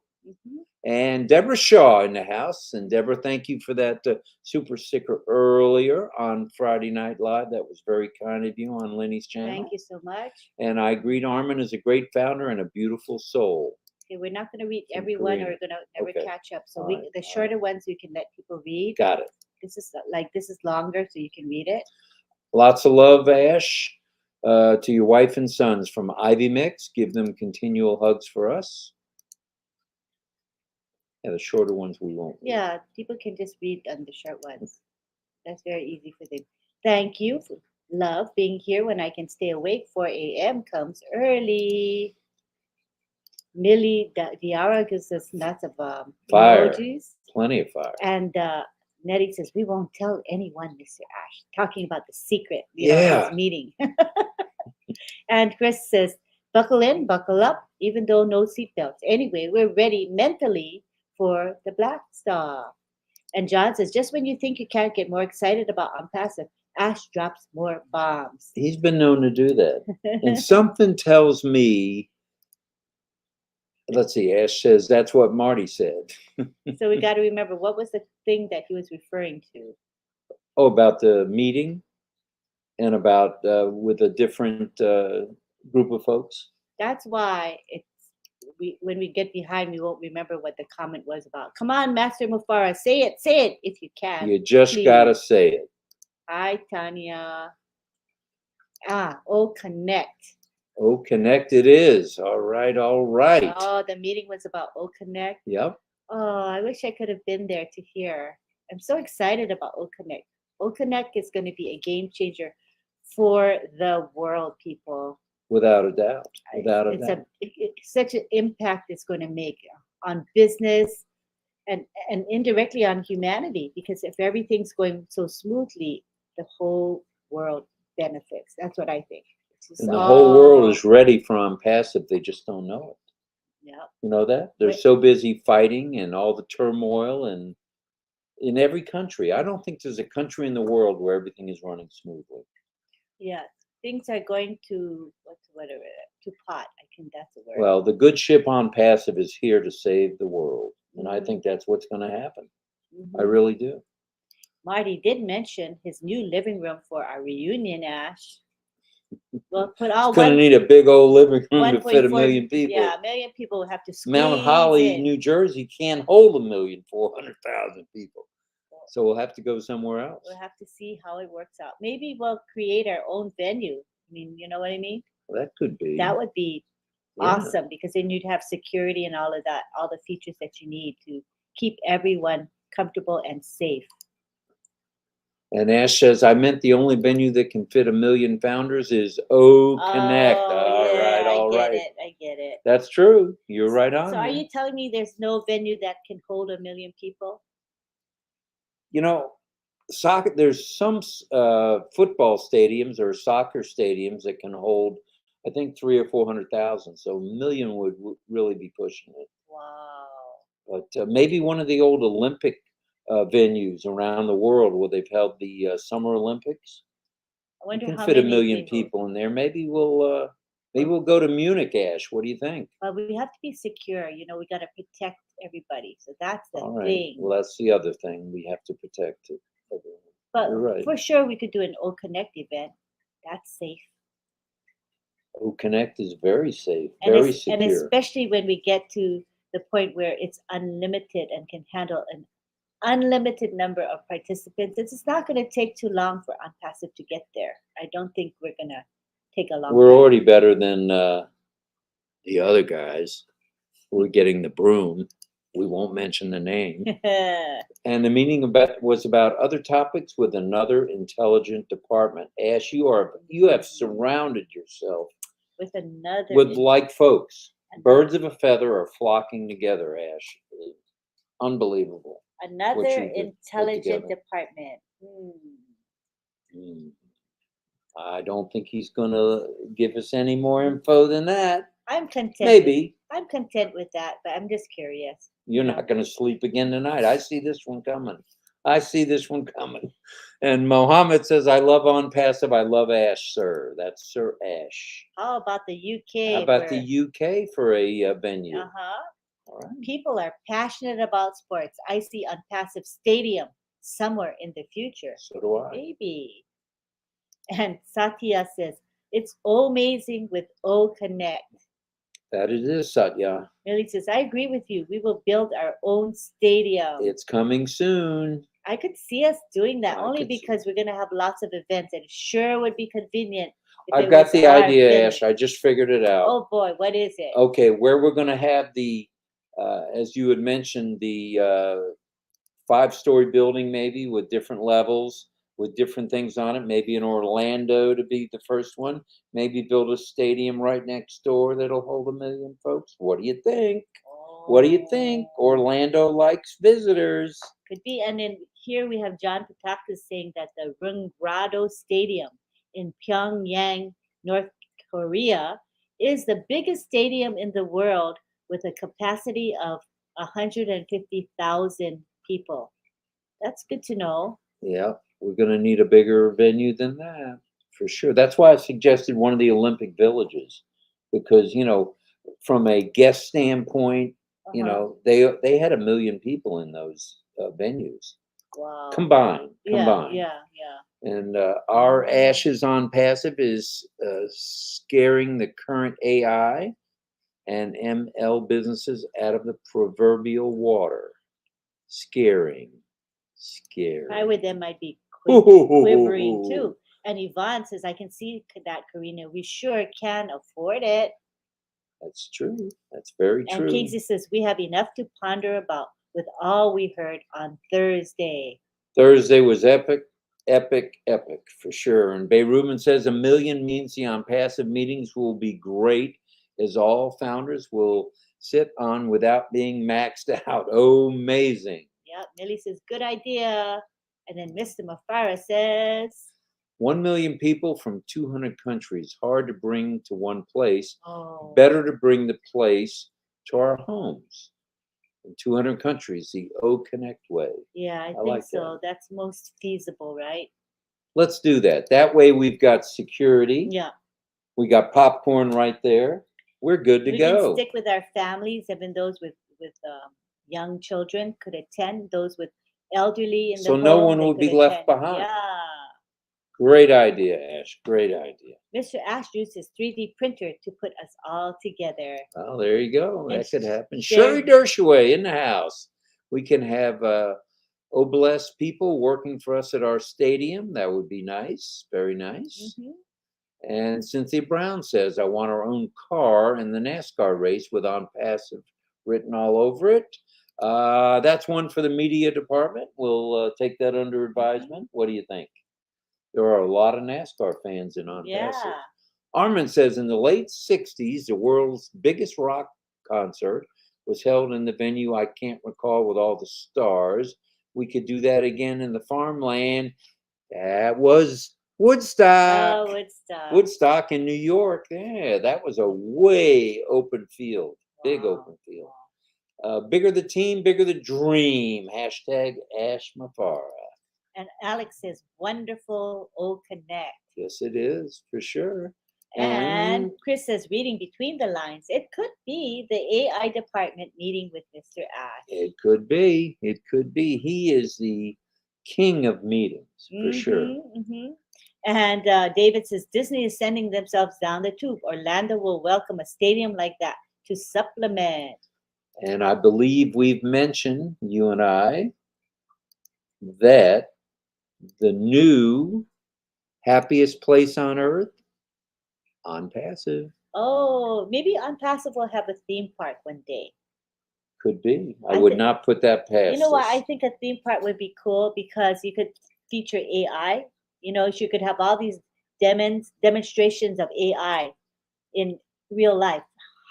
And Deborah Shaw in the house. And Deborah, thank you for that super sticker earlier on Friday Night Live. That was very kind of you on Lenny's channel. Thank you so much. And I agreed Armin is a great founder and a beautiful soul. Okay, we're not going to read everyone or we're going to never catch up. So the shorter ones you can let people read. Got it. This is longer so you can read it. Lots of love, Ash, to your wife and sons from Ivy Mix. Give them continual hugs for us. Yeah, the shorter ones we won't read. Yeah, people can just read on the short ones. That's very easy for them. Thank you. Love being here when I can stay awake. 4 a.m. comes early. Millie Diara gives us lots of fire. Emojis. Plenty of fire. And Nettie says, we won't tell anyone, Mr. Ash. Talking about the secret, his meeting. And Chris says, buckle in, buckle up, even though no seatbelts. Anyway, we're ready mentally for the Black Star. And John says, just when you think you can't get more excited about Unpassive, Ash drops more bombs. He's been known to do that. And something tells me, let's see, Ash says, that's what Marty said. So we got to remember, what was the thing that he was referring to? Oh, about the meeting and about with a different group of folks. That's why it's we when we get behind, we won't remember what the comment was about. Come on, Master Mufara, say it if you can. You just gotta Please. say it. Hi, Tanya. Oh, connect. Oh, Connect it is. All right, all right. Oh, the meeting was about O Connect. Yep. Oh, I wish I could have been there to hear. I'm so excited about O Connect. O Connect is going to be a game changer for the world, people. Without a doubt. Without a It's doubt. such an impact it's going to make on business and indirectly on humanity, because if everything's going so smoothly, the whole world benefits. That's what I think. It's just, And the whole world oh, is ready for unpassive. They just don't know it. yeah. You know that? They're Wait, so busy fighting and all the turmoil and in every country. I don't think there's a country in the world where everything is running smoothly. yeah, things are going to whatever to pot. I think that's the word. Well, the good ship on passive is here to save the world. And I Mhm, think that's what's going to happen. I mhm. really do. Marty did mention his new living room for our reunion, Ash. We'll put all It's going to need a big old living room to fit 1.4, 1,000,000 people. yeah, a million people will have to Mount squeeze Holly, in. New Jersey can't hold 1,400,000 people. So we'll have to go somewhere else. We'll have to see how it works out. Maybe we'll create our own venue. I mean, you know what I mean? Well, that could be. That would be Yeah. awesome, because then you'd have security and all of that, all the features that you need to keep everyone comfortable and safe. And Ash says, I meant the only venue that can fit 1,000,000 founders is O Connect. Oh, All right, yeah, all right. I get it. That's true. You're right on So are there. you telling me there's no venue that can hold 1 million people? You know, soccer. There's some football stadiums or soccer stadiums that can hold, I think, 300,000 or 400,000. So 1,000,000 would really be pushing it. Wow. But maybe one of the old Olympic venues around the world where they've held the Summer Olympics. I You wonder can how fit a many million they hold. people in there. Maybe we'll go to Munich, Ash. What do you think? But we have to be secure. We got to protect everybody. So that's the All right. thing. Well, that's the other thing we have to protect everyone. But You're right. for sure, we could do an O Connect event. That's safe. O Connect is very safe, And, very and secure. especially when we get to the point where it's unlimited and can handle an unlimited number of participants. It's not going to take too long for Unpassive to get there. I don't think we're going to take a long We're time. already better than the other guys who are getting the broom. We won't mention the name. And the meeting was about other topics with another intelligent department. Ash, you have surrounded yourself with another with like folks. Birds of a feather are flocking together, Ash. Unbelievable. another you put intelligent together. department. I don't think he's going to give us any more info than that. I'm content. Maybe. I'm content with that, but I'm just curious. You're not going to sleep again tonight. I see this one coming. I see this one coming. And Mohammed says, I love On Passive. I love Ash, sir. That's Sir Ash. How about the UK? How about the UK for a venue? Uh-huh. All right. People are passionate about sports. I see Unpassive Stadium somewhere in the future. So do I. Maybe. And Satya says, it's amazing with O Connect. That it is, Satya. Millie says, I agree with you. We will build our own stadium. It's coming soon. I could see us doing that I only could see because we're going to have lots of events, and it sure would be convenient. If I've it got was the our idea, venue. Ash. I just figured it out. Oh boy, what is it? Okay, where we're going to have the, as you had mentioned, the 5-story building, maybe with different levels, with different things on it. Maybe in Orlando to be the first one. Maybe build a stadium right next door that'll hold 1,000,000 folks. What do you think? What do you think? Orlando likes visitors. Could be. And then here we have John Patakas saying that the Rungrado Stadium in Pyongyang, North Korea, is the biggest stadium in the world with a capacity of 150,000 people. That's good to know. Yeah, we're going to need a bigger venue than that for sure. That's why I suggested one of the Olympic villages, because from a guest standpoint, Uh-huh. they had 1,000,000 people in those venues. Wow. combined. Yeah, yeah. And our Oh. ashes on passive is scaring the current AI and ML businesses out of the proverbial water. Scaring. Probably with them might be quivering too. And Yvonne says, I can see that, Karina. We sure can afford it. That's true. That's very And true. Casey says, we have enough to ponder about with all we heard on Thursday. Thursday was epic, epic, epic for sure. And Bay Rubin says 1 million means the on passive meetings will be great, as all founders will sit on without being maxed out. Oh, amazing. Yeah, Millie says, good idea. And then Mr. Mafara says, 1 million people from 200 countries, hard to bring to one place. oh, Better to bring the place to our homes. In 200 countries, the O Connect way. yeah, I think like so. That's most feasible, right? Let's do that. That way we've got security. Yeah. We got popcorn right there. We're good to We go. can stick with our families, even those with young children could attend. Those with elderly in the So home, no one they would could be left attend. behind. Yeah. Great idea, Ash. Great idea. Mr. Ash used his 3D printer to put us all together. Oh, there you go. And That could happen. Sherry- Sherry Dershaway in the house. We can have Oblast people working for us at our stadium. That would be nice. Very nice. Mhm. And Cynthia Brown says, I want our own car in the NASCAR race with on passive written all over it. That's one for the media department. We'll take that under advisement. What do you think? There are a lot of NASCAR fans in on passive. Yeah. Armin says in the late 60s, the world's biggest rock concert was held in the venue I can't recall with all the stars. We could do that again in the farmland. That was Woodstock. Oh, Woodstock. Woodstock in New York. Yeah, that was a way open field. Big Wow. open field. Bigger the team, bigger the dream. Hashtag Ash Mafara. And Alex says, wonderful O Connect. Yes, it is, for sure. And Chris says, reading between the lines, it could be the AI department meeting with Mr. Ash. It could be. It could be. He is the king of meetings, for sure. Mm-hmm. And David says, Disney is sending themselves down the tube. Orlando will welcome a stadium like that to supplement. And I believe we've mentioned, you and I, that the new happiest place on earth, on passive. Oh, maybe on passive will have a theme park one day. Could be. I would not put that past. You know what? I think a theme park would be cool because you could feature AI. You know, you could have all these demonstrations of AI in real life.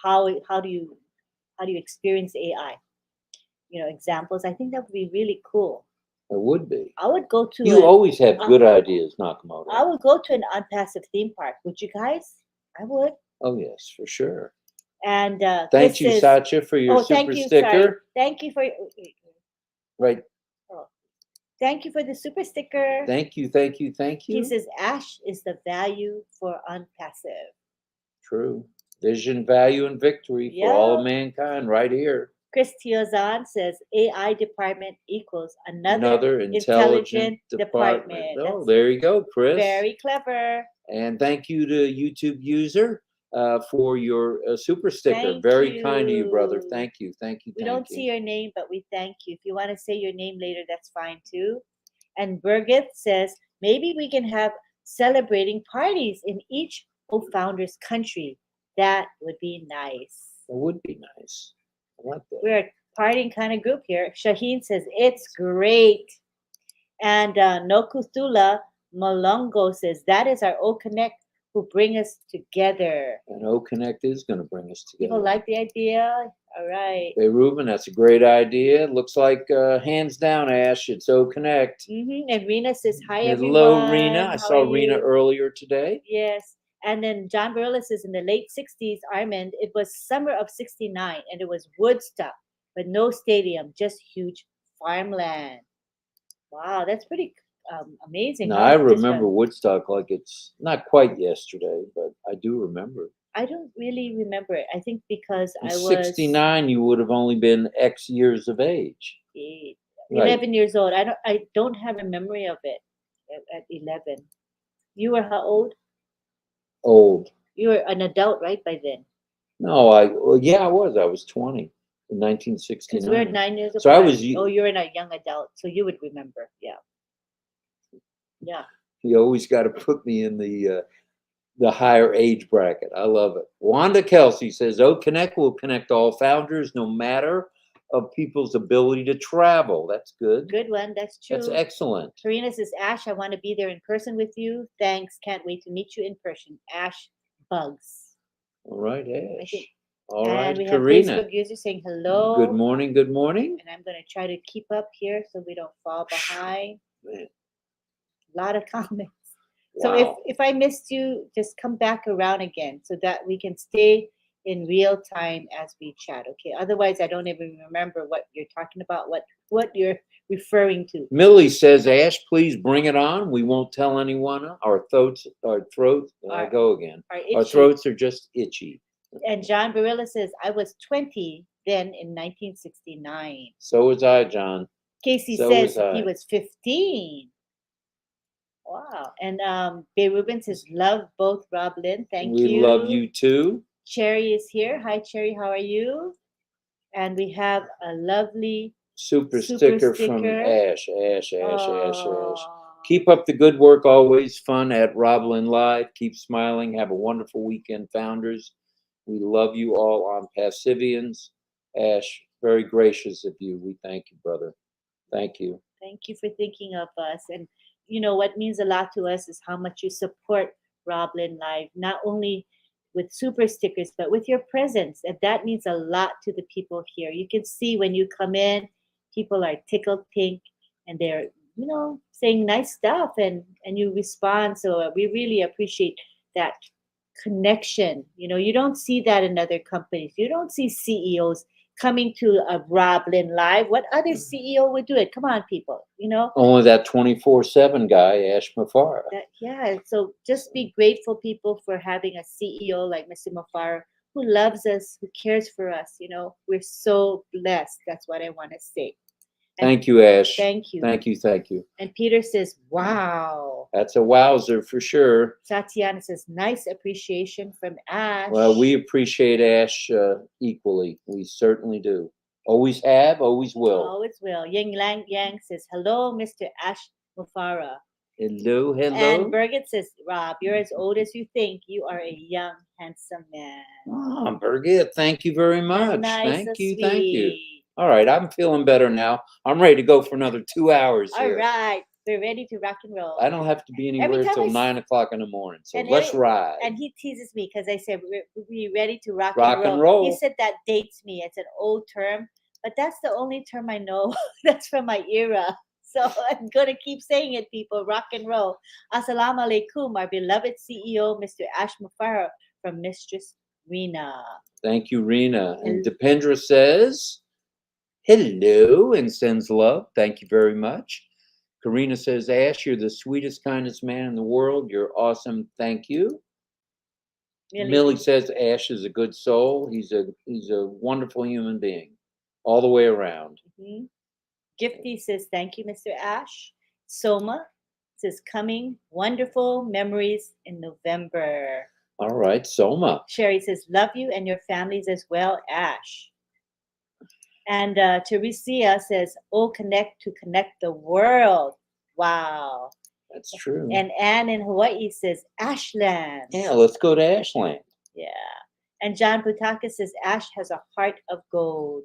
How do you experience AI? You know, examples. I think that would be really cool. It would be. I would go to. You always have good ideas, Nakamoto. I would go to an unpassive theme park. Would you guys? I would. Oh yes, for sure. And thank you, Satya, for your super sticker. Sorry. Thank you for. Right. Oh. Thank you for the super sticker. Thank you, thank you, thank you. He says Ash is the value for unpassive. True. Vision, value, and victory for all of mankind right here. Chris Tiozan says AI department equals another intelligent department. Oh, there you go, Chris. Very clever. And thank you to YouTube user for your super sticker. Very kind of you, brother. Thank you, thank you. We don't see your name, but we thank you. If you want to say your name later, that's fine too. And Birgit says maybe we can have celebrating parties in each founder's country. That would be nice. It would be nice. I like that. We're a partying kind of group here. Shaheen says it's great. And Nokuthula Malongo says that is our O Connect who bring us together. And O Connect is going to bring us together. People like the idea? All right. Hey, Ruben, that's a great idea. Looks like hands down, Ash, it's O Connect. And Rena says, hi, everyone. Hello, Rena. I saw Rena earlier today. Yes. And then John Barilla says in the late 60s, Armand, it was summer of 69 and it was Woodstock, but no stadium, just huge farmland. Wow, that's pretty amazing. Now, I remember Woodstock like it's not quite yesterday, but I do remember. I don't really remember it. I think because in I was 69, you would have only been X years of age. Right. 11 years old. I don't have a memory of it at 11. You were how old? Old. You were an adult, right, by then? No, yeah, I was. I was 20 in Because we're 1969. 9 years So I apart. was, Oh, you're a young adult, so you would remember. Yeah. Yeah. you always got to put me in the higher age bracket. I love it. Wanda Kelsey says, "Oh, Connect will connect all founders, no matter of people's ability to travel." That's good. Good one. That's true. That's excellent. Karina says, Ash, I want to be there in person with you. Thanks. Can't wait to meet you in person. Ash Bugs. All right, I Ash. think. All And right, we have Karina. Facebook users saying hello. Good morning. Good morning. And I'm going to try to keep up here so we don't fall behind. Man, A lot of comments. So wow. if I missed you, just come back around again so that we can stay in real time as we chat. Okay. Otherwise, I don't even remember what you're talking about, what you're referring to. Millie says, "Ash, please bring it on. We won't tell anyone. Our throats, I go again. Our throats are just itchy." And John Barilla says, I was 20 then in 1969. So was I, John. Casey So says was I. he was 15. Wow. And Bay Rubin says, love both RobLynn. Thank you. We love you too. Cherry is here. Hi, Cherry. How are you? And we have a lovely super sticker from Ash. Keep up the good work. Always fun at RobLynn Live. Keep smiling. Have a wonderful weekend, founders. We love you all on Passivians. Ash, very gracious of you. We thank you, brother. Thank you. Thank you for thinking of us. And you know what means a lot to us is how much you support RobLynn Live, not only with super stickers, but with your presence. And that means a lot to the people here. You can see when you come in, people are tickled pink and they're, saying nice stuff and you respond. So we really appreciate that connection. You don't see that in other companies. You don't see CEOs coming to a RobLynn Live. What other CEO would do it? Come on, people. Only that 24/7 guy, Ash Mafara. Yeah. So just be grateful, people, for having a CEO like Mr. Mafara who loves us, who cares for us. We're so blessed. That's what I want to say. And thank you, Ash. Thank you. Thank you. Thank you. And Peter says, wow. That's a wowzer for sure. Tatiana says, nice appreciation from Ash. Well, we appreciate Ash equally. We certainly do. Always have, always will. Always will. Yang Lang Yang says, hello, Mr. Ash Mufara. Hello. And Birgit says, Rob, you're as old as you think. You are a young, handsome man. Oh, Birgit, thank you very much. Nice, thank you. sweet. Thank you. All right, I'm feeling better now. I'm ready to go for another 2 hours here. All right, we're ready to rock and roll. I don't have to be anywhere till 9 o'clock in the morning, so let's ride. And he teases me because I said, we're ready to rock and roll. He said that dates me. It's an old term, but that's the only term I know. That's from my era. So I'm going to keep saying it, people. Rock and roll. Assalamu alaikum, our beloved CEO, Mr. Ash Mufara from Mistress Rena. Thank you, Rena. And Dependra says, hello, and sends love. Thank you very much. Karina says, Ash, you're the sweetest, kindest man in the world. You're awesome. Thank you. Millie says, Ash is a good soul. He's a wonderful human being all the way around. Mm-hmm. Gifty says, thank you, Mr. Ash. Soma says, coming wonderful memories in November. All right, Soma. Sherry says, love you and your families as well, Ash. And Teresia says, oh, connect to connect the world. Wow. That's true. And Anne in Hawaii says, Ashland. Yeah, let's go to Ashland. Yeah. And John Putaka says, Ash has a heart of gold.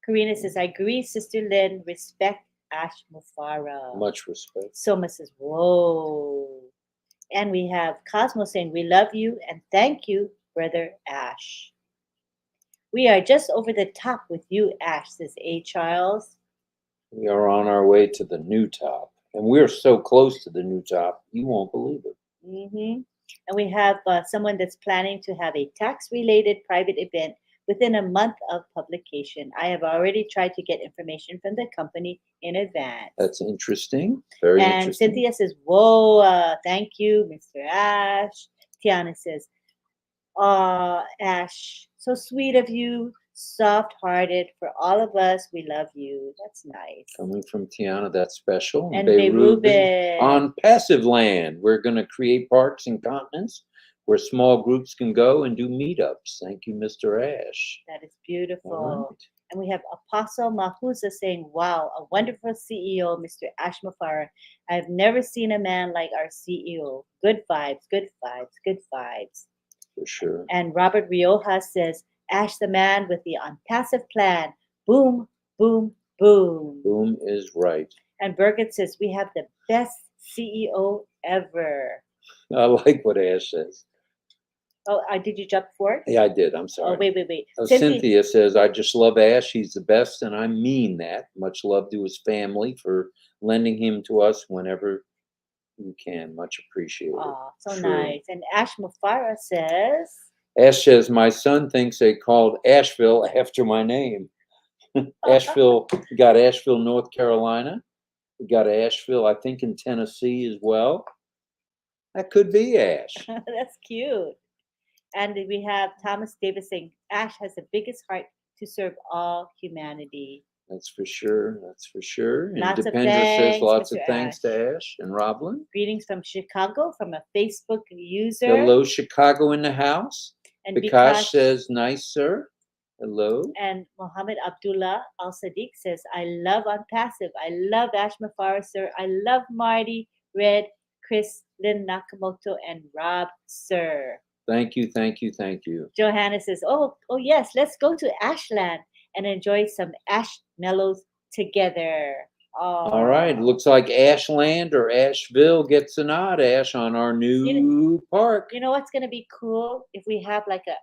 Karina says, I agree, Sister Lynn. Respect Ash Mufara. Much respect. Soma says, whoa. And we have Cosmo saying, we love you and thank you, Brother Ash. We are just over the top with you, Ash, says A. Charles. We are on our way to the new top. And we're so close to the new top, you won't believe it. Mm-hmm. And we have someone that's planning to have a tax-related private event within a month of publication. I have already tried to get information from the company in advance. That's interesting. Very interesting. And Cynthia says, whoa, thank you, Mr. Ash. Tiana says, Ash, so sweet of you. soft-hearted. For all of us, we love you. That's nice. Coming from Tiana, that's special. And Beirut Beirut. on passive land. We're going to create parks and continents where small groups can go and do meetups. Thank you, Mr. Ash. That is beautiful. All right. And we have Apostle Mahuza saying, wow, a wonderful CEO, Mr. Ash Mafara. I've never seen a man like our CEO. Good vibes, good vibes, good vibes. For sure. And Robert Rioja says, Ash the man with the unpassive plan. Boom, boom, boom. Boom is right. And Birgit says, we have the best CEO ever. I like what Ash says. Oh, did you jump forward? Yeah, I did. I'm sorry. Oh, wait. Cynthia says, I just love Ash. He's the best, and I mean that. Much love to his family for lending him to us whenever you can. Much appreciated. Oh, so True. nice. And Ash Mufara says, Ash says, my son thinks they called Asheville after my name. Asheville, we got Asheville, North Carolina. We got Asheville, I think, in Tennessee as well. That could be Ash. that's cute. And we have Thomas Davis saying, Ash has the biggest heart to serve all humanity. That's for sure. That's for sure. Lots of Independence says thanks, lots Mr. of thanks to Ash and RobLynn. Greetings from Chicago from a Facebook user. Hello, Chicago in the house. And Bikash says, nice, sir. Hello. And Mohammed Abdullah Al Sadiq says, I love Unpassive. I love Ash Mafara, sir. I love Marty, Red, Chris, Lynn Nakamoto, and Rob, sir. Thank you, thank you, thank you. Johanna says, oh yes, let's go to Ashland and enjoy some ash mellows together. Oh. All right, looks like Ashland or Asheville gets a nod, Ash, on our new park. You know what's going to be cool? If we have like a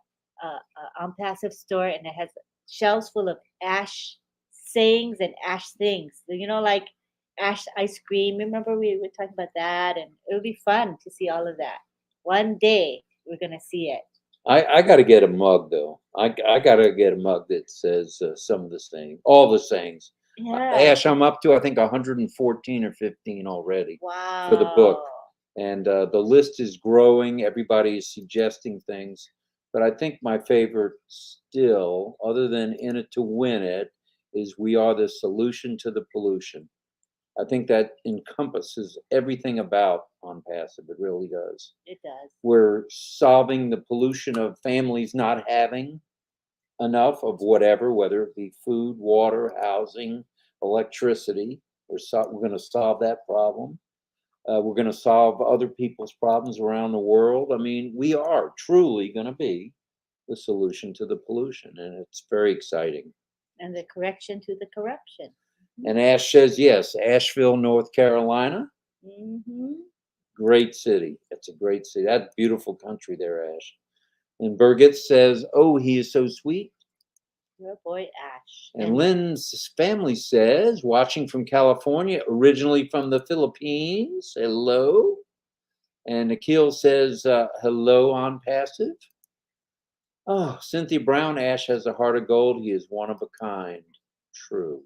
Unpassive store and it has shelves full of Ash sayings and Ash things. You know, like Ash ice cream. Remember we were talking about that, and it'll be fun to see all of that. One day we're gonna see it. I got to get a mug though. I got to get a mug that says some of the sayings, all the sayings. Yeah. Ash, I'm up to I think 114 or 15 already. Wow. For the book, and the list is growing. Everybody is suggesting things, but I think my favorite still, other than In It to Win It, is We Are the Solution to the Pollution. I think that encompasses everything about Unpassive. It really does. It does. We're solving the pollution of families not having enough of whatever, whether it be food, water, housing, electricity. We're going to solve that problem. We're going to solve other people's problems around the world. I mean, we are truly going to be the solution to the pollution, and it's very exciting. And the correction to the corruption. And Ash says, yes, Asheville, North Carolina. Mm-hmm. Great city. It's a great city. That beautiful country there, Ash. And Birgit says, oh, he is so sweet. Your boy Ash. And Lynn's family says, watching from California, originally from the Philippines. Hello. And Nikhil says, hello, Unpassive. Oh, Cynthia Brown, Ash has a heart of gold. He is one of a kind. True.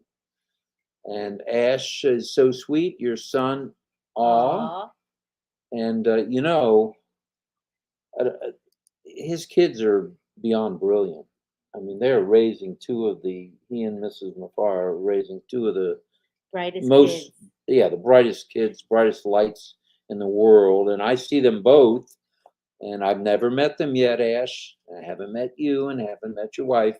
And Ash is so sweet. Your son, Aw. And, you know, his kids are beyond brilliant. I mean, they're raising he and Mrs. Mafar are raising two of the brightest kids. The brightest kids, brightest lights in the world. And I see them both, and I've never met them yet, Ash. I haven't met you and haven't met your wife,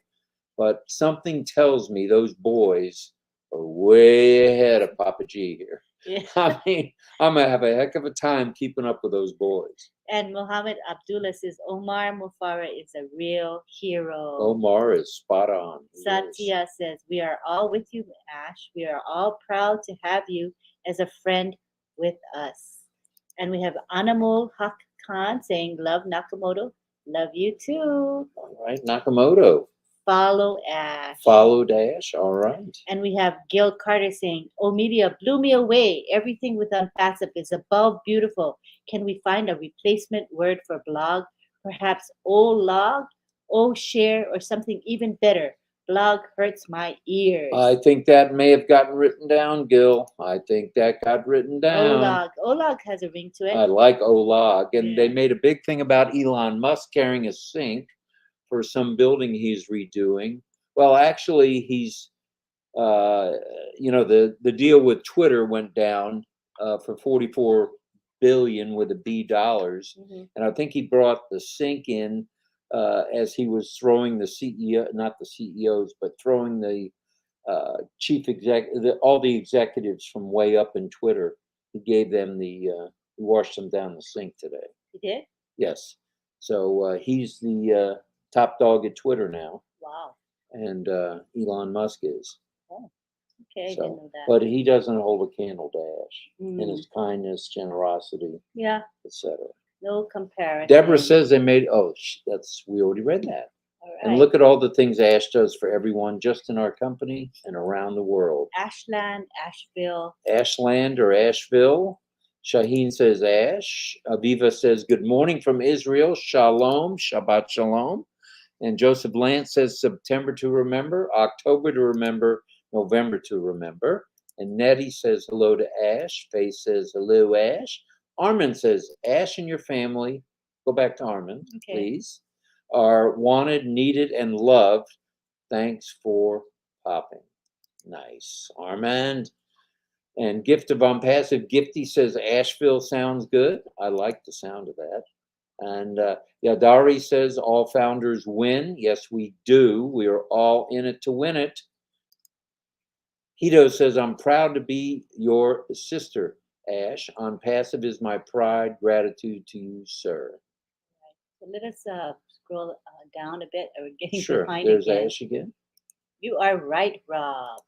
but something tells me those boys are way ahead of Papa G here. Yeah. I mean, I'm going to have a heck of a time keeping up with those boys. And Mohammed Abdullah says, Omar Mufara is a real hero. Omar is spot on. Satya says, we are all with you, Ash. We are all proud to have you as a friend with us. And we have Anamol Haq Khan saying, love Nakamoto. Love you too. All right, Nakamoto. Follow Ash. Follow Ash, all right. And we have Gil Carter saying, oh, media blew me away. Everything with Unpassive is above beautiful. Can we find a replacement word for blog? Perhaps log, share, or something even better. Blog hurts my ears. I think that may have gotten written down, Gil. I think that got written down. Olog has a ring to it. I like Olog. And they made a big thing about Elon Musk carrying a sink for some building he's redoing. Well, actually, he's the deal with Twitter went down for 44 billion with a B dollars, and I think he brought the sink in as he was throwing the CEO, not the CEOs, but throwing the chief exec, all the executives from way up in Twitter. He gave them he washed them down the sink today. He did? Yes. So he's the top dog at Twitter now, Wow. and Elon Musk is. Oh, okay. I didn't So, know that. but he doesn't hold a candle to Ash in Mm. his kindness, generosity, Yeah, etc. no comparison. Deborah says they made. Oh, we already read that. All And right. look at all the things Ash does for everyone, just in our company and around the world. Ashland, Asheville. Ashland or Asheville. Shaheen says Ash. Aviva says good morning from Israel. Shalom, Shabbat Shalom. And Joseph Lance says September to remember, October to remember, November to remember. And Nettie says hello to Ash. Faye says hello, Ash. Armin says Ash and your family, go back to Armin, please, are wanted, needed, and loved. Thanks for popping. Nice. Armand. And Gift of Unpassive Gifty says Asheville sounds good. I like the sound of that. And Yadari says all founders win. Yes, we do. We are all in it to win it. Hito says, I'm proud to be your sister, Ash. On passive is my pride. Gratitude to you, sir. So let us scroll down a bit. We're getting Sure. behind There's again. Ash again. You are right, Rob.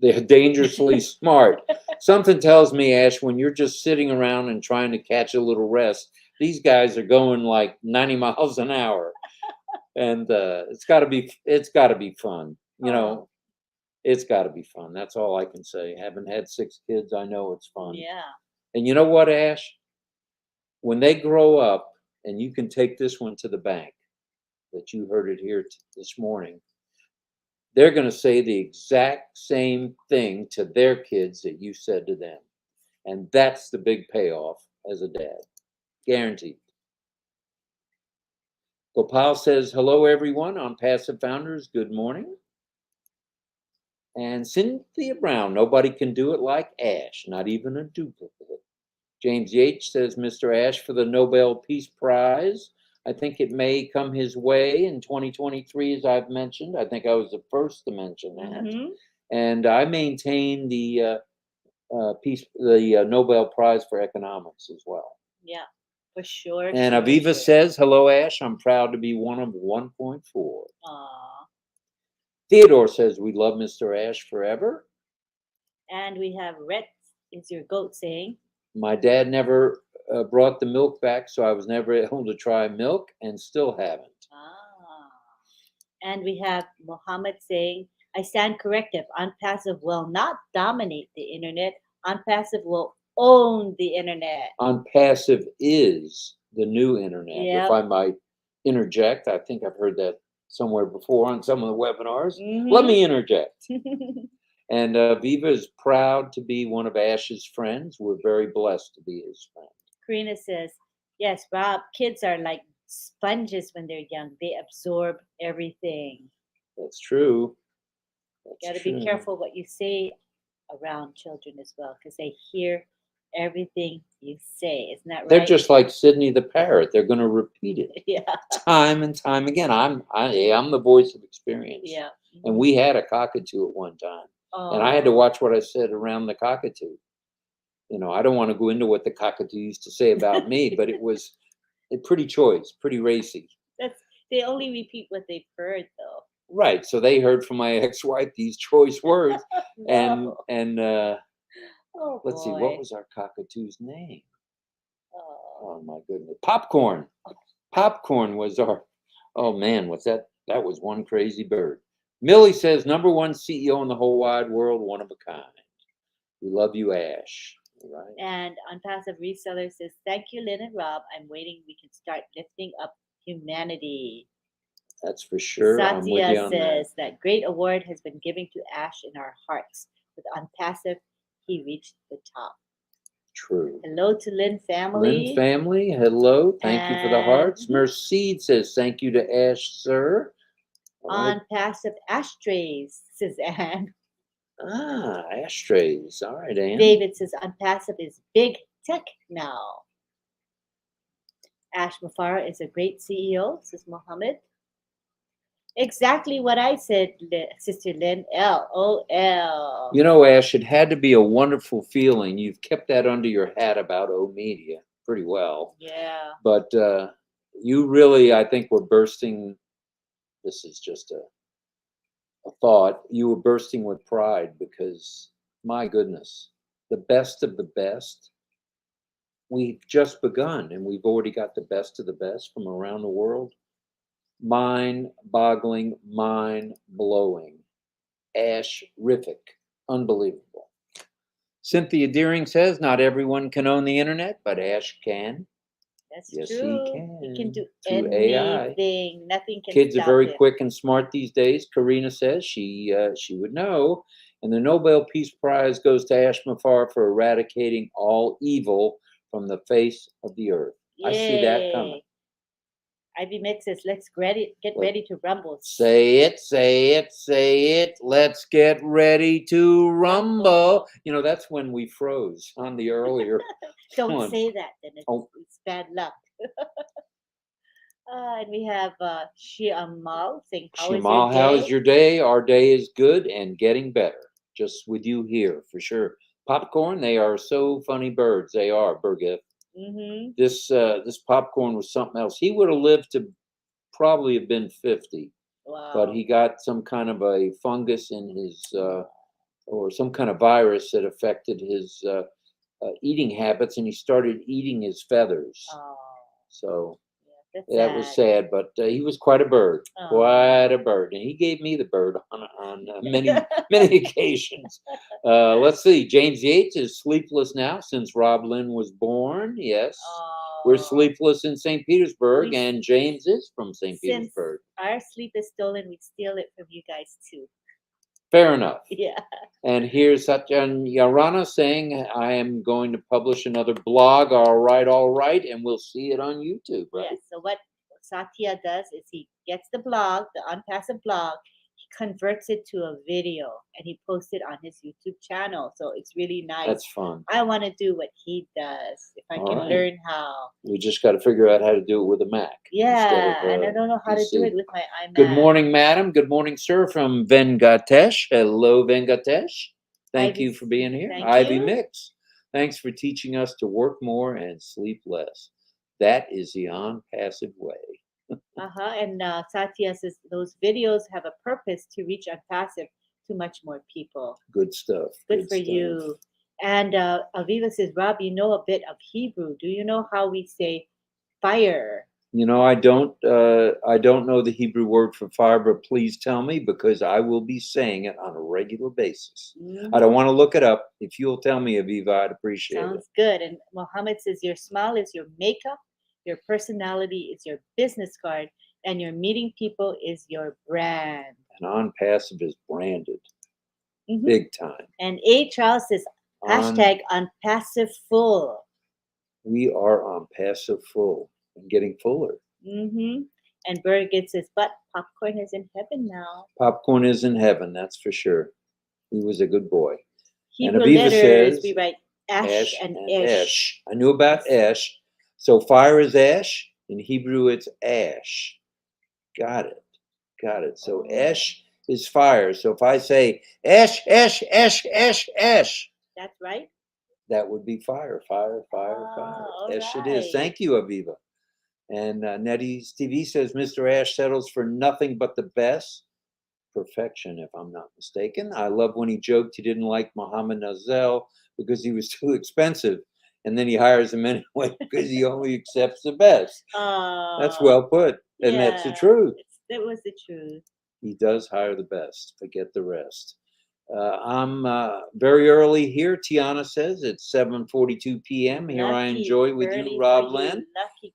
They're dangerously smart. Something tells me, Ash, when you're just sitting around and trying to catch a little rest, these guys are going like 90 miles an hour. And it's got to be fun. It's got to be fun. That's all I can say. Having had 6 kids, I know it's fun. Yeah. And you know what, Ash? When they grow up, and you can take this one to the bank, that you heard it here this morning, they're going to say the exact same thing to their kids that you said to them. And that's the big payoff as a dad. Guaranteed. Gopal says, hello, everyone on Passive Founders. Good morning. And Cynthia Brown, nobody can do it like Ash, not even a duplicate. James Yates says, Mr. Ash for the Nobel Peace Prize. I think it may come his way in 2023, as I've mentioned. I think I was the first to mention that. And I maintain the Nobel Prize for Economics as well. Yeah, for sure. And Aviva says, hello, Ash. I'm proud to be one of 1.4. Aww. Theodore says, we love Mr. Ash forever. And we have Rhett is your goat saying, my dad never brought the milk back, so I was never able to try milk and still haven't. And we have Mohammed saying, I stand corrective. Unpassive will not dominate the internet. Unpassive will own the internet. Unpassive is the new internet. Yep. If I might interject, I think I've heard that somewhere before on some of the webinars. Let me interject. And Viva is proud to be one of Ash's friends. We're very blessed to be his friend. Karina says, yes, Rob, kids are like sponges when they're young. They absorb everything. That's true. Got to be careful what you say around children as well, because they hear everything you say. Isn't that right? They're just like Sydney the parrot. They're going to repeat it time and time again. I'm the voice of experience. Yeah. And we had a cockatoo at one time. And I had to watch what I said around the cockatoo. I don't want to go into what the cockatoo used to say about me, but it was a pretty choice, pretty racy. They only repeat what they've heard, though. Right. So they heard from my ex-wife these choice words. No. And let's see, boy. what was our cockatoo's name? Oh my goodness. Popcorn. Popcorn was our, oh man, what's that? That was one crazy bird. Millie says, #1 CEO in the whole wide world, one of a kind. We love you, Ash. Right. And Unpassive Reseller says, thank you, Lynn and Rob. I'm waiting. We can start lifting up humanity. That's for sure. I'm with you on says that great award has been given to Ash in our hearts. With Unpassive, he reached the top. True. Hello to Lynn family. Lynn family, hello. Thank you for the hearts. Mercedes says, thank you to Ash, sir. All right. On passive ashtrays, says Anne. Ah, ashtrays. All right, Ann. David says on passive is big tech now. Ash Mafara is a great CEO, says Mohammed. Exactly what I said, Sister Lynn. LOL. You know, Ash, it had to be a wonderful feeling. You've kept that under your hat about O Media pretty well. Yeah. But you really, I think, were bursting. This is just a thought. You were bursting with pride because, my goodness, the best of the best. We've just begun, and we've already got the best of the best from around the world. Mind-boggling, mind-blowing, ash-rific, unbelievable. Cynthia Deering says, not everyone can own the internet, but Ash can. That's Yes, true. he He can do through AI. anything. Nothing can Kids are stop very him. quick and smart these days. Karina says she would know. And the Nobel Peace Prize goes to Ash Mafar for eradicating all evil from the face of the earth. I see that coming. Yay. Ivy Mix says, let's get ready to rumble. Say it, say it, say it. Let's get ready to rumble. You know, that's when we froze on the earlier Don't one. say that, then Oh. it's bad luck. And we have Shiamal saying, Shamal, how is your day? Our day is good and getting better. Just with you here for sure. Popcorn, they are so funny birds. They are, Birgit. Mm-hmm. This popcorn was something else. He would have lived to probably have been 50, Wow. but he got some kind of a fungus in his or some kind of virus that affected his eating habits, and he started eating his feathers. Oh, So yeah, that was sad, but he was quite a bird, quite a bird, and he gave me the bird on many many occasions. Let's see. James Yates is sleepless now since RobLynn was born. Yes, we're sleepless in St. Petersburg, and James is from St. Petersburg. Our sleep is stolen, we steal it from you guys too. Fair enough. Yeah. And here's Satyan Yarana saying, I am going to publish another blog. All right. And we'll see it on YouTube, right? Yes. So what Satya does is he gets the blog, the Unpassive blog, he converts it to a video and he posts it on his YouTube channel. So it's really nice. That's fun. I want to do what he does if I All can right. learn how. We just got to figure out how to do it with a Mac. Yeah, and I don't know how to do it with my iMac. Good morning, madam. Good morning, sir, from Vengatesh. Hello, Vengatesh. Thank you for being here. Ivy Mix. Thanks for teaching us to work more and sleep less. That is the on-passive way. And Satya says those videos have a purpose to reach Unpassive to much more people. Good stuff. Good for you. And Aviva says, Rob, you know a bit of Hebrew. Do you know how we say fire? You know, I don't know the Hebrew word for fire, but please tell me because I will be saying it on a regular basis. I don't want to look it up. If you'll tell me, Aviva, I'd appreciate it. Sounds good. And Mohammed says, your smile is your makeup, your personality is your business card, and your meeting people is your brand. And On-Passive is branded. Big time. And A. Charles says, hashtag #OnPassiveFull. We are on passive full and getting fuller. And Birgit says, but popcorn is in heaven now. Popcorn is in heaven, that's for sure. He was a good boy. Hebrew and Aviva letters, we write ash and esh. I knew about ash. So fire is ash. In Hebrew, it's ash. Got it. So ash is fire. So if I say ash, ash, ash, ash, ash. That's right. That would be fire. Ash it is. Thank you, Aviva. And Nettie's TV says, Mr. Ash settles for nothing but the best. Perfection, if I'm not mistaken. I love when he joked he didn't like Mohammed Nazel because he was too expensive. And then he hires him anyway because he only accepts the best. That's well put. And that's the truth. That was the truth. He does hire the best. Forget the rest. I'm very early here. Tiana says it's 7:42 p.m. Here I enjoy with you, RobLynn.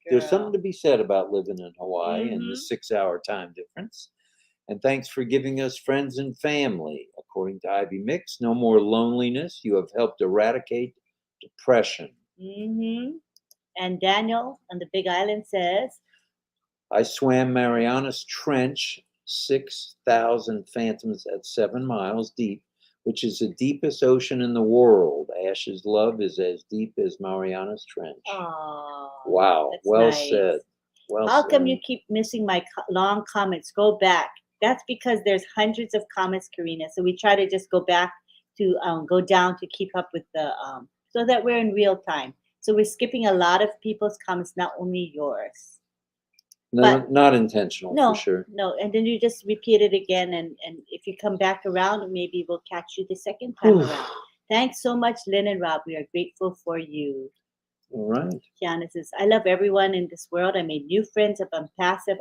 There's something to be said about living in Hawaii and the 6-hour time difference. And thanks for giving us friends and family. According to Ivy Mix, no more loneliness. You have helped eradicate depression. And Daniel on the Big Island says, I swam Marianas Trench 6,000 fathoms at 7 miles deep, which is the deepest ocean in the world. Ash's love is as deep as Mariana's Trench. Oh, Wow. that's Well nice. said. Well How said. come you keep missing my long comments? Go back. That's because there's hundreds of comments, Karina. So we try to just go back to go down to keep up with the so that we're in real time. So we're skipping a lot of people's comments, not only yours. No, But not intentional, no, for sure. no, and then you just repeat it again, and if you come back around, maybe we'll catch you the second time around. Thanks so much, Lynn and Rob. We are grateful for you. All right. Kiana says, I love everyone in this world. I made new friends of Passive.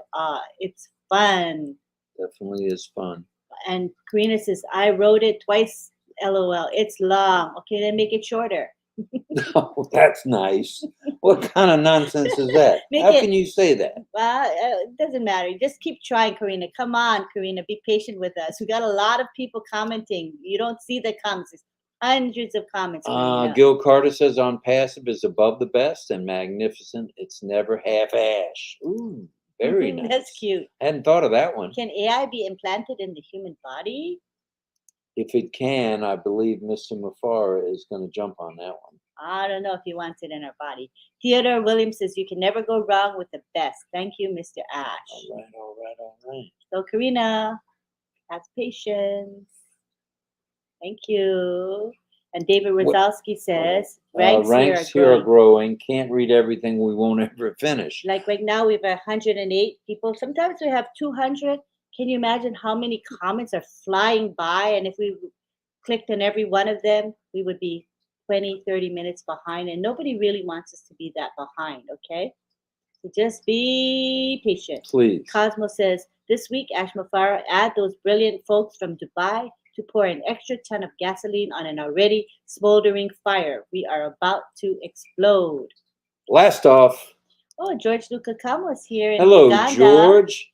It's fun. Definitely is fun. And Karina says, I wrote it twice. LOL. It's long. Okay, then make it shorter. Oh, that's nice. What kind of nonsense is that? How can you say that? Well, it doesn't matter. Just keep trying, Karina. Come on, Karina. Be patient with us. We got a lot of people commenting. You don't see the comments. It's hundreds of comments. Gil Carter says on Passive is above the best and magnificent. It's never half ash. Ooh, very nice. That's cute. Hadn't thought of that one. Can AI be implanted in the human body? If it can, I believe Mr. Mufara is going to jump on that one. I don't know if he wants it in our body. Theodore Williams says, you can never go wrong with the best. Thank you, Mr. Ash. All right, all right, all right. So, Karina, have patience. Thank you. And David Wazowski says, ranks here are growing. Can't read everything. We won't ever finish. Like right now, we have 108 people. Sometimes we have 200. Can you imagine how many comments are flying by? And if we clicked on every one of them, we would be 20, 30 minutes behind. And nobody really wants us to be that behind, okay? So just be patient. Please. Cosmo says, this week, Ash Mufara, add those brilliant folks from Dubai to pour an extra ton of gasoline on an already smoldering fire. We are about to explode. Blast off. Oh, George Lucacamo is here in Hello, Uganda. George.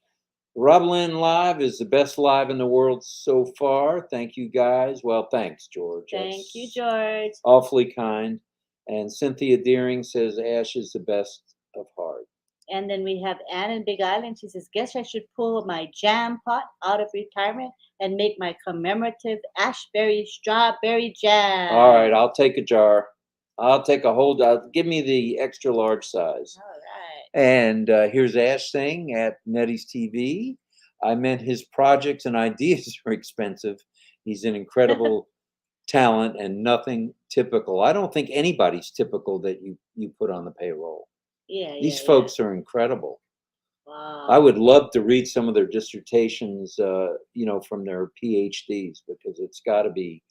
RobLynn Live is the best live in the world so far. Thank you, guys. Well, thanks, George. Thank you, George. Awfully kind. And Cynthia Deering says Ash is the best of heart. And then we have Anne in Big Island. She says, guess I should pull my jam pot out of retirement and make my commemorative ashberry strawberry jam. All right, I'll take a jar. I'll take a whole jar. Give me the extra large size. All right. And here's Ash saying at Nettie's TV, I meant his projects and ideas are expensive. He's an incredible talent and nothing typical. I don't think anybody's typical that you put on the payroll. Yeah, These folks are incredible. Wow. I would love to read some of their dissertations, from their PhDs, because it's got to be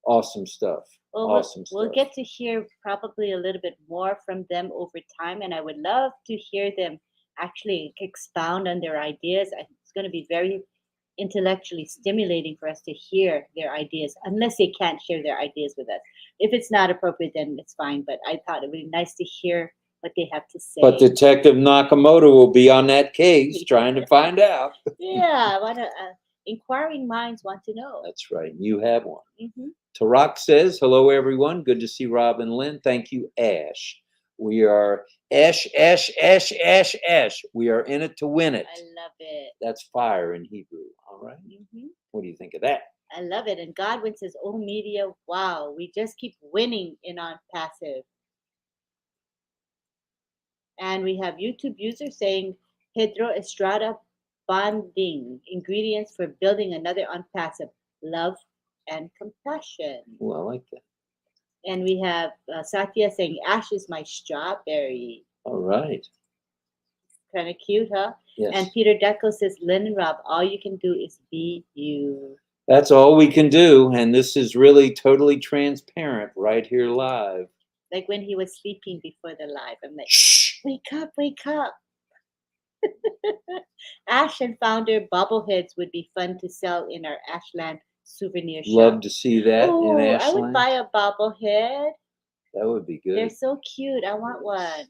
awesome stuff. Well, awesome stuff. We'll get to hear probably a little bit more from them over time, and I would love to hear them actually expound on their ideas. It's going to be very intellectually stimulating for us to hear their ideas, unless they can't share their ideas with us. If it's not appropriate, then it's fine, but I thought it would be nice to hear what they have to say. But Detective Nakamoto will be on that case trying to find out. Yeah, inquiring minds want to know. That's right. You have one. Mm-hmm. Tarak says, hello, everyone. Good to see Rob and Lynn. Thank you, Ash. We are Ash. We are in it to win it. I love it. That's fire in Hebrew. All right. Mm-hmm. What do you think of that? I love it. And Godwin says, oh, media, wow, we just keep winning in on passive. And we have YouTube users saying, Pedro Estrada bonding, ingredients for building another on passive, love and compassion. Oh, I like that. And we have Satya saying, Ash is my strawberry. All right. Kind of cute, huh? Yes. And Peter Deco says, Lynn and Rob, all you can do is be you. That's all we can do. And this is really totally transparent right here live. Like when he was sleeping before the live. I'm like, shh, wake up, wake up. Ash and Founder bobbleheads would be fun to sell in our Ashland souvenir shop. Love to see that in Ashland. I would buy a bobblehead. That would be good. They're so cute. I want one.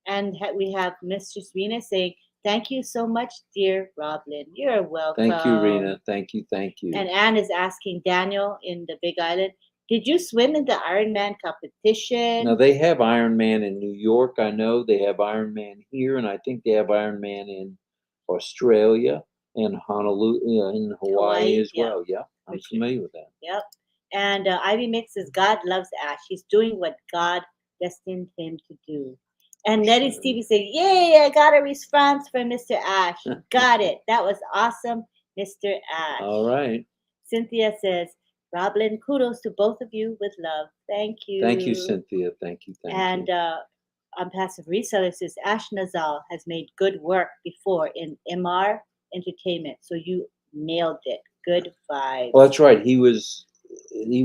And we have Mr. Serena saying, thank you so much, dear RobLynn. You're welcome. Thank you, Rena. Thank you. Thank you. And Anne is asking Daniel in the Big Island, did you swim in the Ironman competition? Now, they have Ironman in New York, I know. They have Ironman here, and I think they have Ironman in Australia. in Honolulu, in Hawaii Hawaii, as yeah, well. Yeah, I'm for sure. familiar with that. Yep. And Ivy Mix says, God loves Ash. He's doing what God destined him to do. And Nettie Sure. Stevie said, yay, I got a response from Mr. Ash. Got it. That was awesome, Mr. Ash. All right. Cynthia says, RobLynn, kudos to both of you with love. Thank you. Thank you, Cynthia. Thank you. Thank And you. on Passive Reseller says, Ash Nazal has made good work before in MR Entertainment. So you nailed it. Good vibes. Well, that's right. He was the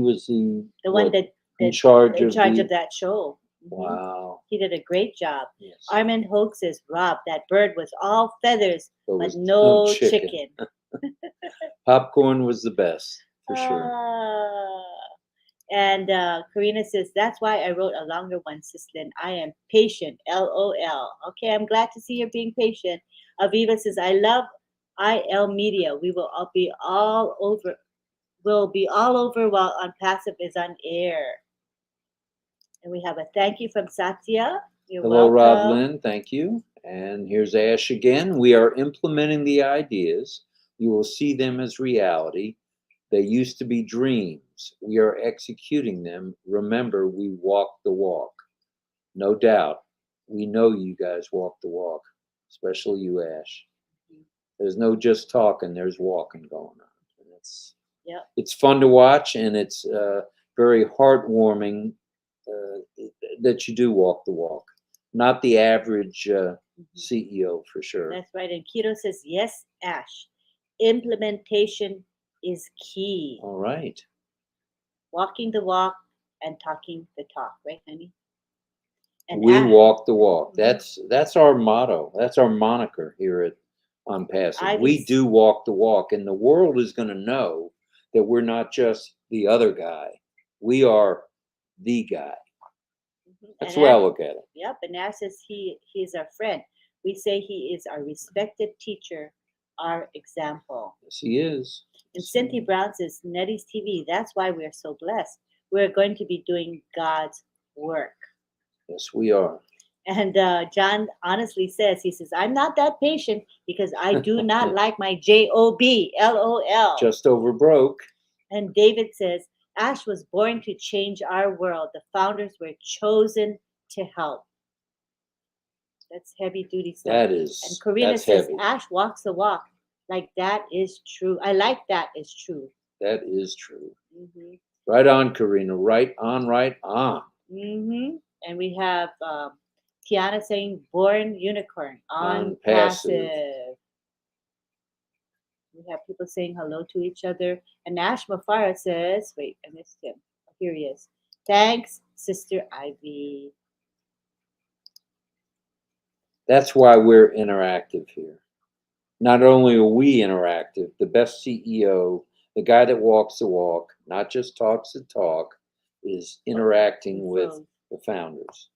one what, that in charge in of charge the. of that show. Mhm. Wow. He did a great job. Yes. Armin Hoke says, Rob, that bird was all feathers, There but was no chicken. Popcorn was the best for sure. And Karina says, that's why I wrote a longer one, Sislin. I am patient, LOL. Okay, I'm glad to see you're being patient. Aviva says, I love IL Media. We will all be all over. We'll be all over while On Passive is on air. And we have a thank you from Satya. You're Hello, welcome. RobLynn. Thank you. And here's Ash again. We are implementing the ideas. You will see them as reality. They used to be dreams. We are executing them. Remember, we walk the walk. No doubt. We know you guys walk the walk, especially you, Ash. There's no just talking, there's walking going on. And it's fun to watch, and it's very heartwarming that you do walk the walk. Not the average CEO, for sure. That's right. And Keto says, yes, Ash. Implementation is key. All right. Walking the walk and talking the talk, right, honey? And We Ash, walk the walk. That's our motto. That's our moniker here at On Passive. We Ivy's- do walk the walk, and the world is going to know that we're not just the other guy. We are the guy. That's the way I look at it. Yep, and Ash says he's our friend. We say he is our respected teacher, our example. Yes, he is. And Cynthia Brown says, Nettie's TV, that's why we're so blessed. We're going to be doing God's work. Yes, we are. And John honestly says, he says, I'm not that patient because I do not like my job, LOL. Just over broke. And David says, Ash was born to change our world. The founders were chosen to help. That's heavy duty stuff. That is. And Karina that's says, heavy. Ash walks the walk. Like that is true. I like that is true. That is true. Mm-hmm. Right on, Karina. Right on, right on. Mm-hmm. And we have Tiana saying, born unicorn on passive. We have people saying hello to each other. And Ash Mafara says, wait, I missed him. Oh, here he is. Thanks, Sister Ivy. That's why we're interactive here. Not only are we interactive, the best CEO, the guy that walks the walk, not just talks the talk, is interacting with the founders.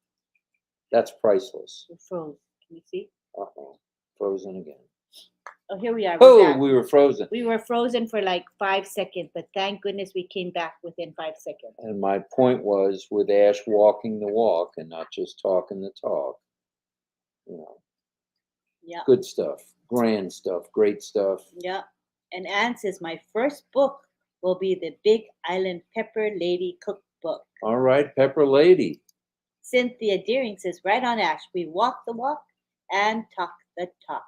That's priceless. We're frozen. Can you see? Uh-oh. Frozen again. Oh, here we are. We were frozen. We were frozen for like 5 seconds, but thank goodness we came back within 5 seconds. And my point was with Ash walking the walk and not just talking the talk. You know. Yeah. Good stuff. Grand stuff. Great stuff. Yeah. And Anne says, my first book will be the Big Island Pepper Lady Cookbook. All right, Pepper Lady. Cynthia Deering says, right on, Ash. We walk the walk and talk the talk.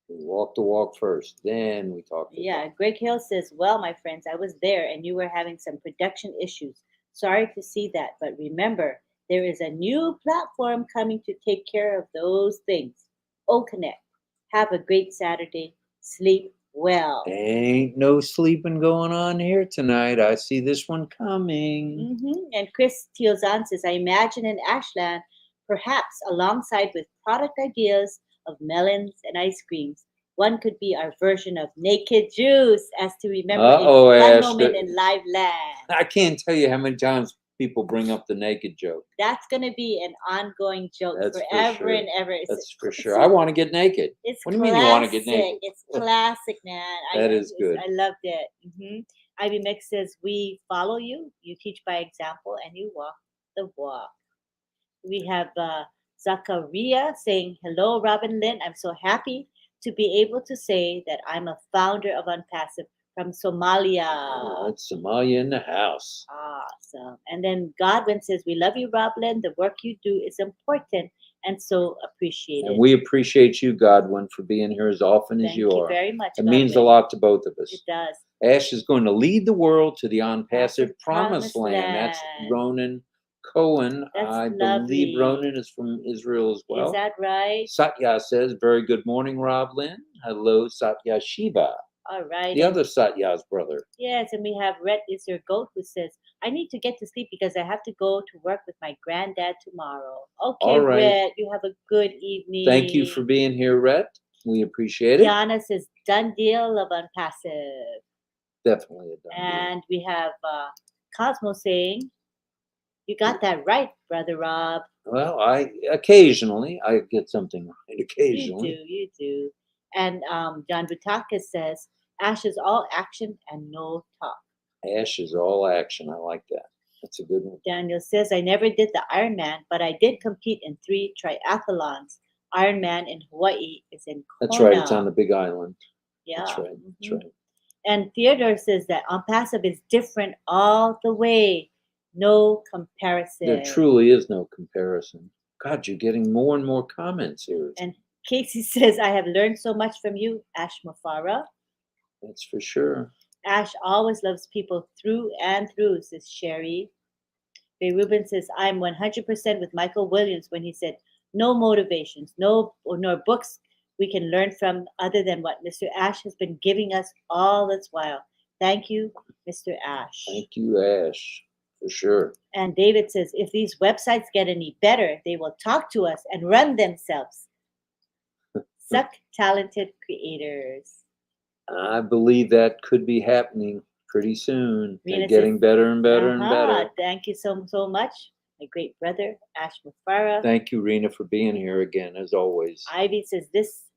We walk the walk first, then we talk the talk. Greg Hill says, well, my friends, I was there and you were having some production issues. Sorry to see that, but remember, there is a new platform coming to take care of those things. Connect. Have a great Saturday. Sleep well. Ain't no sleeping going on here tonight. I see this one coming. Mm-hmm. And Chris Tiozan says, I imagine in Ashland, perhaps alongside with product ideas of melons and ice creams, one could be our version of Naked Juice as to remember a fun moment in live land. I can't tell you how many times people bring up the naked joke. That's going to be an ongoing joke forever and ever. That's for sure. I want to get naked. What do you mean you want to get naked? It's classic, man. That is good. I loved it. Mm-hmm. Ivy Mix says, we follow you, you teach by example, and you walk the walk. We have Zachariah saying, hello, RobLynn. I'm so happy to be able to say that I'm a founder of Unpassive from Somalia. It's Somalia in the house. Awesome. And then Godwin says, we love you, RobLynn. The work you do is important and so appreciated. And we appreciate you, Godwin, for being here as often as Thank you you are. very much, It means a Godwin. lot to both of us. It does. Ash is going to lead the world to the Unpassive Promised Promised Land. That's Land. Ronan Cohen. That's I lovely. believe Ronan is from Israel as well. Is that right? Satya says, very good morning, RobLynn. Hello, Satya Shiva. All right. The other Satya's brother. Yes, and we have Rhett is your goat who says, I need to get to sleep because I have to go to work with my granddad tomorrow. Okay, All right. Rhett, you have a good evening. Thank you for being here, Rhett. We appreciate it. Yana says, done deal of Unpassive. Definitely a done deal. And we have Cosmo saying, you got that right, Brother Rob. Well, occasionally I get something right. Occasionally. You do. And John Butakis says, Ash is all action and no talk. Ash is all action. I like that. That's a good one. Daniel says, I never did the Ironman, but I did compete in 3 triathlons. Ironman in Hawaii is in Kona. That's right. It's on the Big Island. Yeah. That's right. That's right. And Theodore says that Unpassive is different all the way. No comparison. There truly is no comparison. God, you're getting more and more comments here. And Casey says, I have learned so much from you, Ash Mafara. That's for sure. Ash always loves people through and through, says Sherry. Ray Rubin says, I'm 100% with Michael Williams when he said, no motivations, nor books we can learn from other than what Mr. Ash has been giving us all this while. Thank you, Mr. Ash. Thank you, Ash, for sure. And David says, if these websites get any better, they will talk to us and run themselves. Suck talented creators. I believe that could be happening pretty soon. Rena They're getting says, better and better and better. Thank you so much, my great brother, Ash Mufara. Thank you, Rena, for being here again, as always. Ivy says,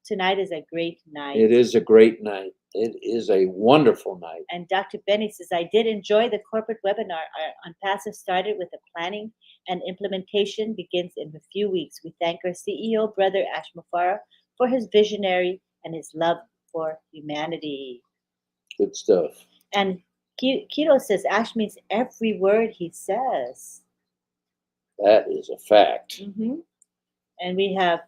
tonight is a great night. It is a great night. It is a wonderful night. And Dr. Benny says, I did enjoy the corporate webinar. Our Unpassive started with the planning and implementation begins in a few weeks. We thank our CEO, brother Ash Mufara, for his visionary and his love for humanity. Good stuff. And Keto says, Ash means every word he says. That is a fact. Mm-hmm. And we have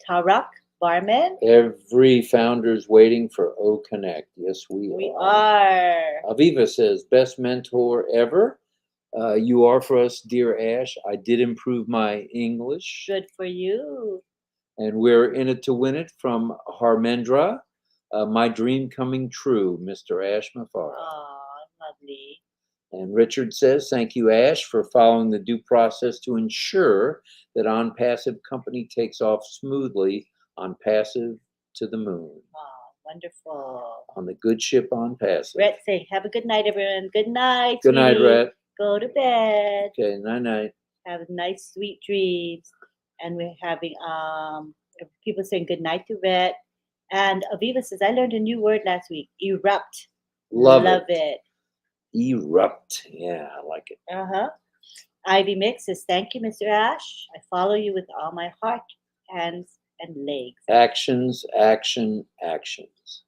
Tarak Barman. Every founder's waiting for O Connect. Yes, we are. Aviva says, best mentor ever. You are for us, dear Ash. I did improve my English. Good for you. And we're in it to win it from Harmendra. My dream coming true, Mr. Ash Mafara. Oh, lovely. And Richard says, thank you, Ash, for following the due process to ensure that Unpassive Company takes off smoothly on Passive to the moon. Oh, wonderful. On the good ship Unpassive. Rhett saying, have a good night, everyone. Good night. Good night, sweetie. Rhett. Go to bed. Okay, night-night. Have nice, sweet dreams. And we're having people saying good night to Rhett. And Aviva says, I learned a new word last week. Erupt. Love it. Erupt. Yeah, I like it. Uh-huh. Ivy Mix says, thank you, Mr. Ash. I follow you with all my heart, hands, and legs. Actions, action, actions.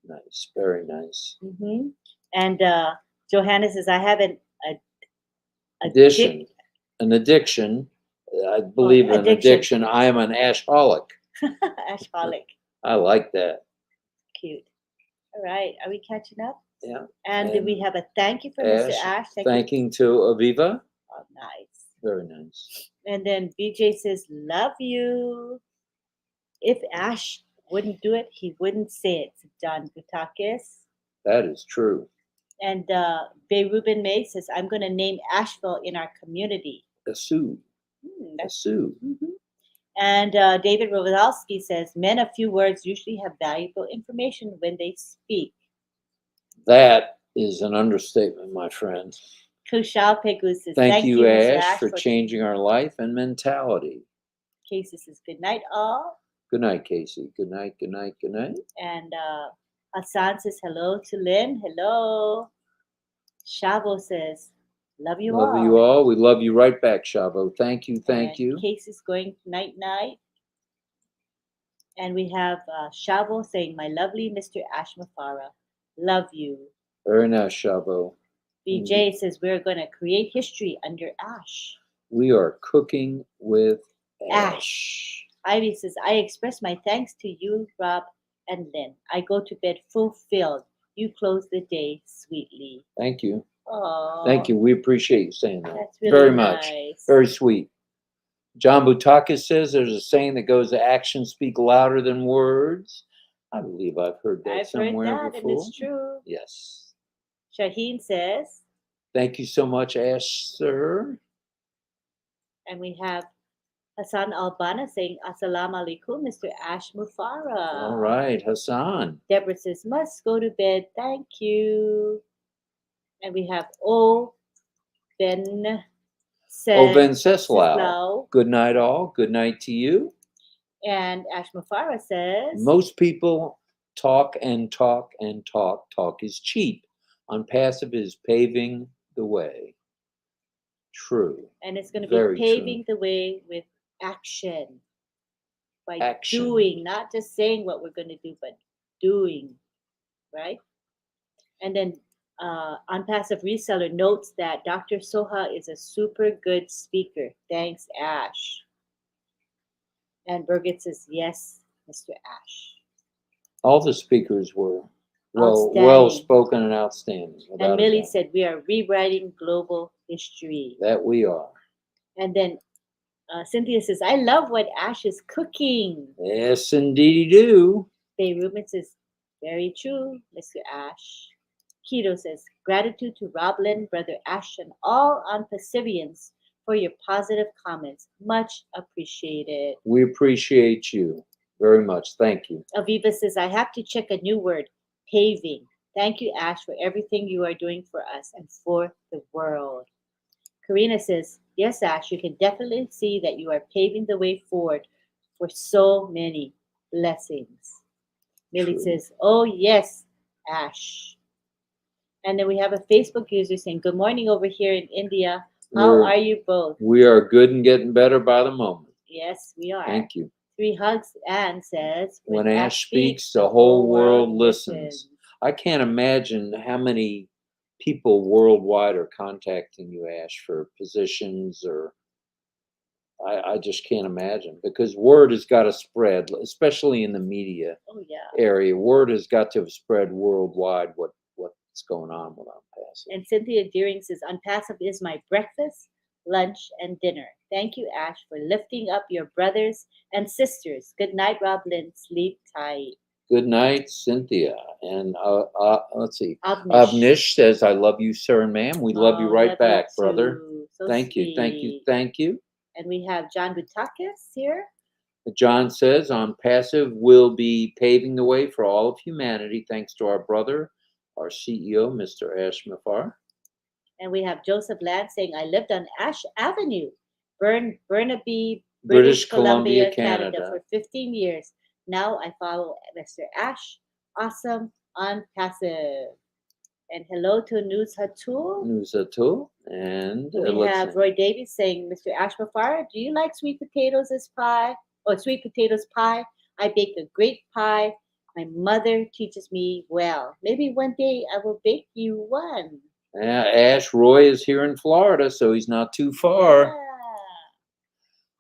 Nice. Very nice. Mm-hmm. And Johanna says, I have an addiction. An addiction. I believe an addiction. I am an ashholic. Ashholic. I like that. Cute. All right. Are we catching up? Yeah. And we have a thank you from Mr. Ash. Thanking to Aviva. Oh, nice. Very nice. And then BJ says, love you. If Ash wouldn't do it, he wouldn't say it. John Gutakis. That is true. And Bay Ruben May says, I'm going to name Asheville in our community. Asu. Asu. Mm-hmm. And David Rowadowski says, men of few words usually have valuable information when they speak. That is an understatement, my friend. Kushal Pegu says, thank you, Ash, for changing our life and mentality. Casey says, good night, all. Good night, Casey. Good night, good night, good night. And Hassan says, hello to Lynn. Hello. Shavo says, love you all. Love you all. We love you right back, Shavo. Thank you, thank you. Casey's going night-night. And we have Shavo saying, "My lovely Mr. Ashmafara, love you." Very nice, Shavo. BJ says, "We're going to create history under Ash." We are cooking with Ash. Ivy says, "I express my thanks to you, Rob and Lynn. I go to bed fulfilled. You close the day sweetly." Thank you. Oh, Thank you. We appreciate you saying that. That's really very much. nice. Very sweet. John Butakis says there's a saying that goes, actions speak louder than words. I believe I've heard that I've heard somewhere that, before. and it's true. Yes. Shaheen says, Thank you so much, Ash, sir. and we have Hassan Albana saying, "Assalamu alaikum, Mr. Ash Mufara." All right, Hassan. Deborah says, "Must go to bed. Thank you." And we have O. Ben Venceslau. Good night, all. Good night to you. And Ash Mufara says, Most people talk and talk and talk. Talk is cheap. On passive is paving the way. True. And it's going to Very be paving the way with action. By Action. doing, not just saying what we're going to do, but doing, right? And then Unpassive Reseller notes that Dr. Soha is a super good speaker. Thanks, Ash. And Birgit says, "Yes, Mr. Ash." All the speakers were Outstanding. well spoken and outstanding. And Millie said, "We are rewriting global history." That we are. And then Cynthia says, "I love what Ash is cooking." Yes, indeed you do. Bay Rubin says, "Very true, Mr. Ash." Keto says, "Gratitude to RobLynn, Brother Ash, and all on Pacifians for your positive comments. Much appreciated." We appreciate you very much. Thank you. Aviva says, "I have to check a new word, paving. Thank you, Ash, for everything you are doing for us and for the world." Karina says, "Yes, Ash, you can definitely see that you are paving the way forward for so many blessings." Millie True. says, "Oh, yes, Ash." And then we have a Facebook user saying, "Good morning over here in India. How are you both?" We are good and getting better by the moment. Yes, we are. Thank you. 3 hugs. Anne says, When Ash speaks, the whole world listens. I can't imagine how many people worldwide are contacting you, Ash, for positions, or I just can't imagine, because word has got to spread, especially in the media Oh, yeah. area. Word has got to have spread worldwide what's going on with Unpassive. And Cynthia Deering says, "Unpassive is my breakfast, lunch, and dinner. Thank you, Ash, for lifting up your brothers and sisters. Good night, RobLynn. Sleep tight." Good night, Cynthia. And let's see. Avnish. Avnish says, "I love you, sir and ma'am. We love you right back, brother." So Thank you, thank you, sweet. thank you. And we have John Butakis here. John says, "Unpassive will be paving the way for all of humanity, thanks to our brother, our CEO, Mr. Ash Mafar." And we have Joseph Land saying, "I lived on Ash Avenue, Burnaby, British Columbia, Canada. for 15 years. Now I follow Mr. Ash. Awesome, Unpassive." And hello to News Hatul. Nusatul. And We have Roy Davies saying, "Mr. Ash Mafara, do you like sweet potatoes as pie? Or sweet potatoes pie? I bake a great pie. My mother teaches me well. Maybe one day I will bake you one." Ash Roy is here in Florida, so he's not too far. Yeah.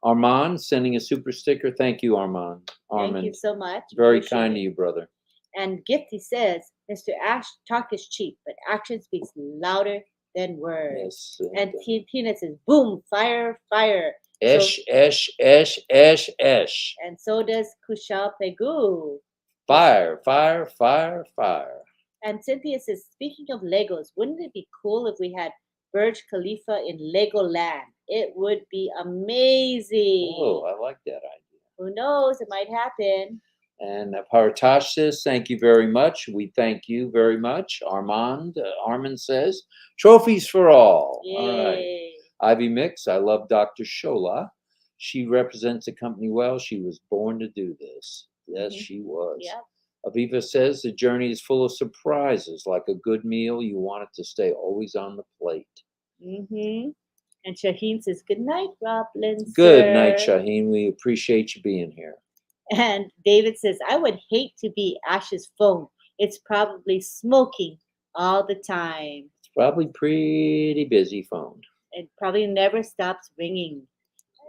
Armand sending a super sticker. Thank you, Armand. Thank you so much. Very Appreciate kind it. to you, brother. And Gifty says, "Mr. Ash, talk is cheap, but action speaks louder than words." Yes. And Tina says, "Boom, fire, fire." Esh, esh, esh, esh, esh. And so does Kushal Pegu. Fire, fire, fire, fire. And Cynthia says, "Speaking of Legos, wouldn't it be cool if we had Burj Khalifa in Legoland? It would be amazing." Oh, I like that idea. Who knows? It might happen. And Paratosh says, "Thank you very much." We thank you very much. Armand says, "Trophies for all." Yay. All right. Ivy Mix, "I love Dr. Shola. She represents the company well. She was born to do this." Yes, she was. Yeah. Aviva says, "The journey is full of surprises. Like a good meal, you want it to stay always on the plate." Mm-hmm. And Shaheen says, "Good night, RobLynn. Good night, Shaheen. We appreciate you being here. And David says, I would hate to be Ash's phone. It's probably smoking all the time. It's probably pretty busy phone. It probably never stops ringing.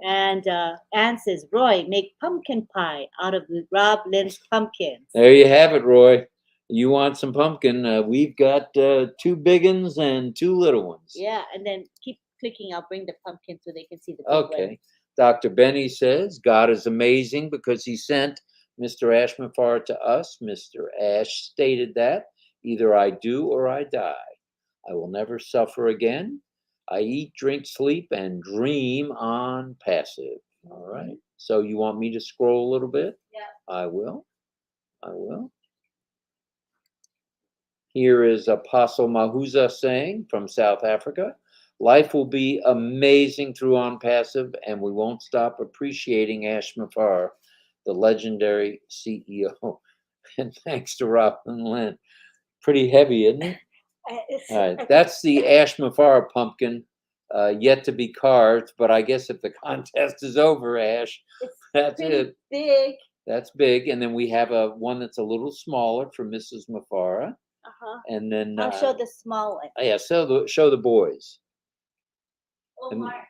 And Anne says, Roy, make pumpkin pie out of RobLynn's pumpkins. There you have it, Roy. You want some pumpkin? We've got 2 big ones and 2 little ones. Yeah, and then keep clicking. I'll bring the pumpkin so they can see the big Okay. one. Dr. Benny says, God is amazing because he sent Mr. Ashmafar to us. Mr. Ash stated that, either I do or I die. I will never suffer again. I eat, drink, sleep, and dream on passive. All right. So you want me to scroll a little bit? Yeah. I will. I will. Here is Apostle Mahuza saying from South Africa, life will be amazing through On Passive, and we won't stop appreciating Ash Mafar, the legendary CEO. And thanks to RobLynn. Pretty heavy, isn't it? All right, that's the Ash Mafar pumpkin, yet to be carved. But I guess if the contest is over, Ash, that's it. Big. That's big. And then we have one that's a little smaller for Mrs. Mafara. And then I'll show the small one. yeah, show the boys. Omar and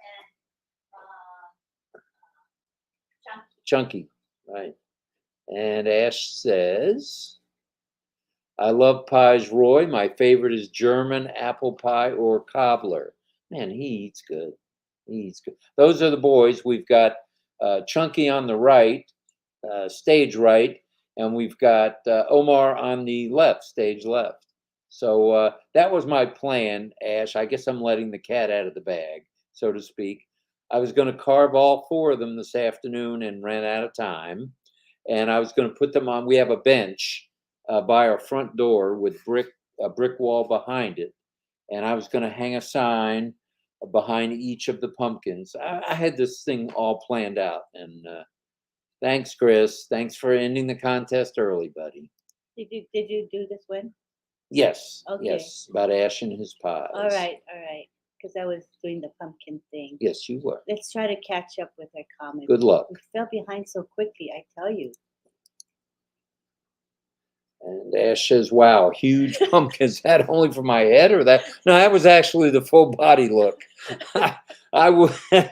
Chunky, right? And Ash says, I love pies, Roy. My favorite is German apple pie or cobbler. Man, he eats good. He eats good. Those are the boys. We've got Chunky on the right, stage right, and we've got Omar on the left, stage left. So that was my plan, Ash. I guess I'm letting the cat out of the bag, so to speak. I was going to carve all 4 of them this afternoon and ran out of time. And I was going to put them on. We have a bench by our front door with a brick wall behind it. And I was going to hang a sign behind each of the pumpkins. I had this thing all planned out. And thanks, Chris. Thanks for ending the contest early, buddy. Did you do this one? Yes. Okay. Yes. About Ash and his pies. All right. Because I was doing the pumpkin thing. Yes, you were. Let's try to catch up with our comments. Good luck. We fell behind so quickly, I tell you. And Ash says, wow, huge pumpkin. Is that only for my head or that? No, that was actually the full body look.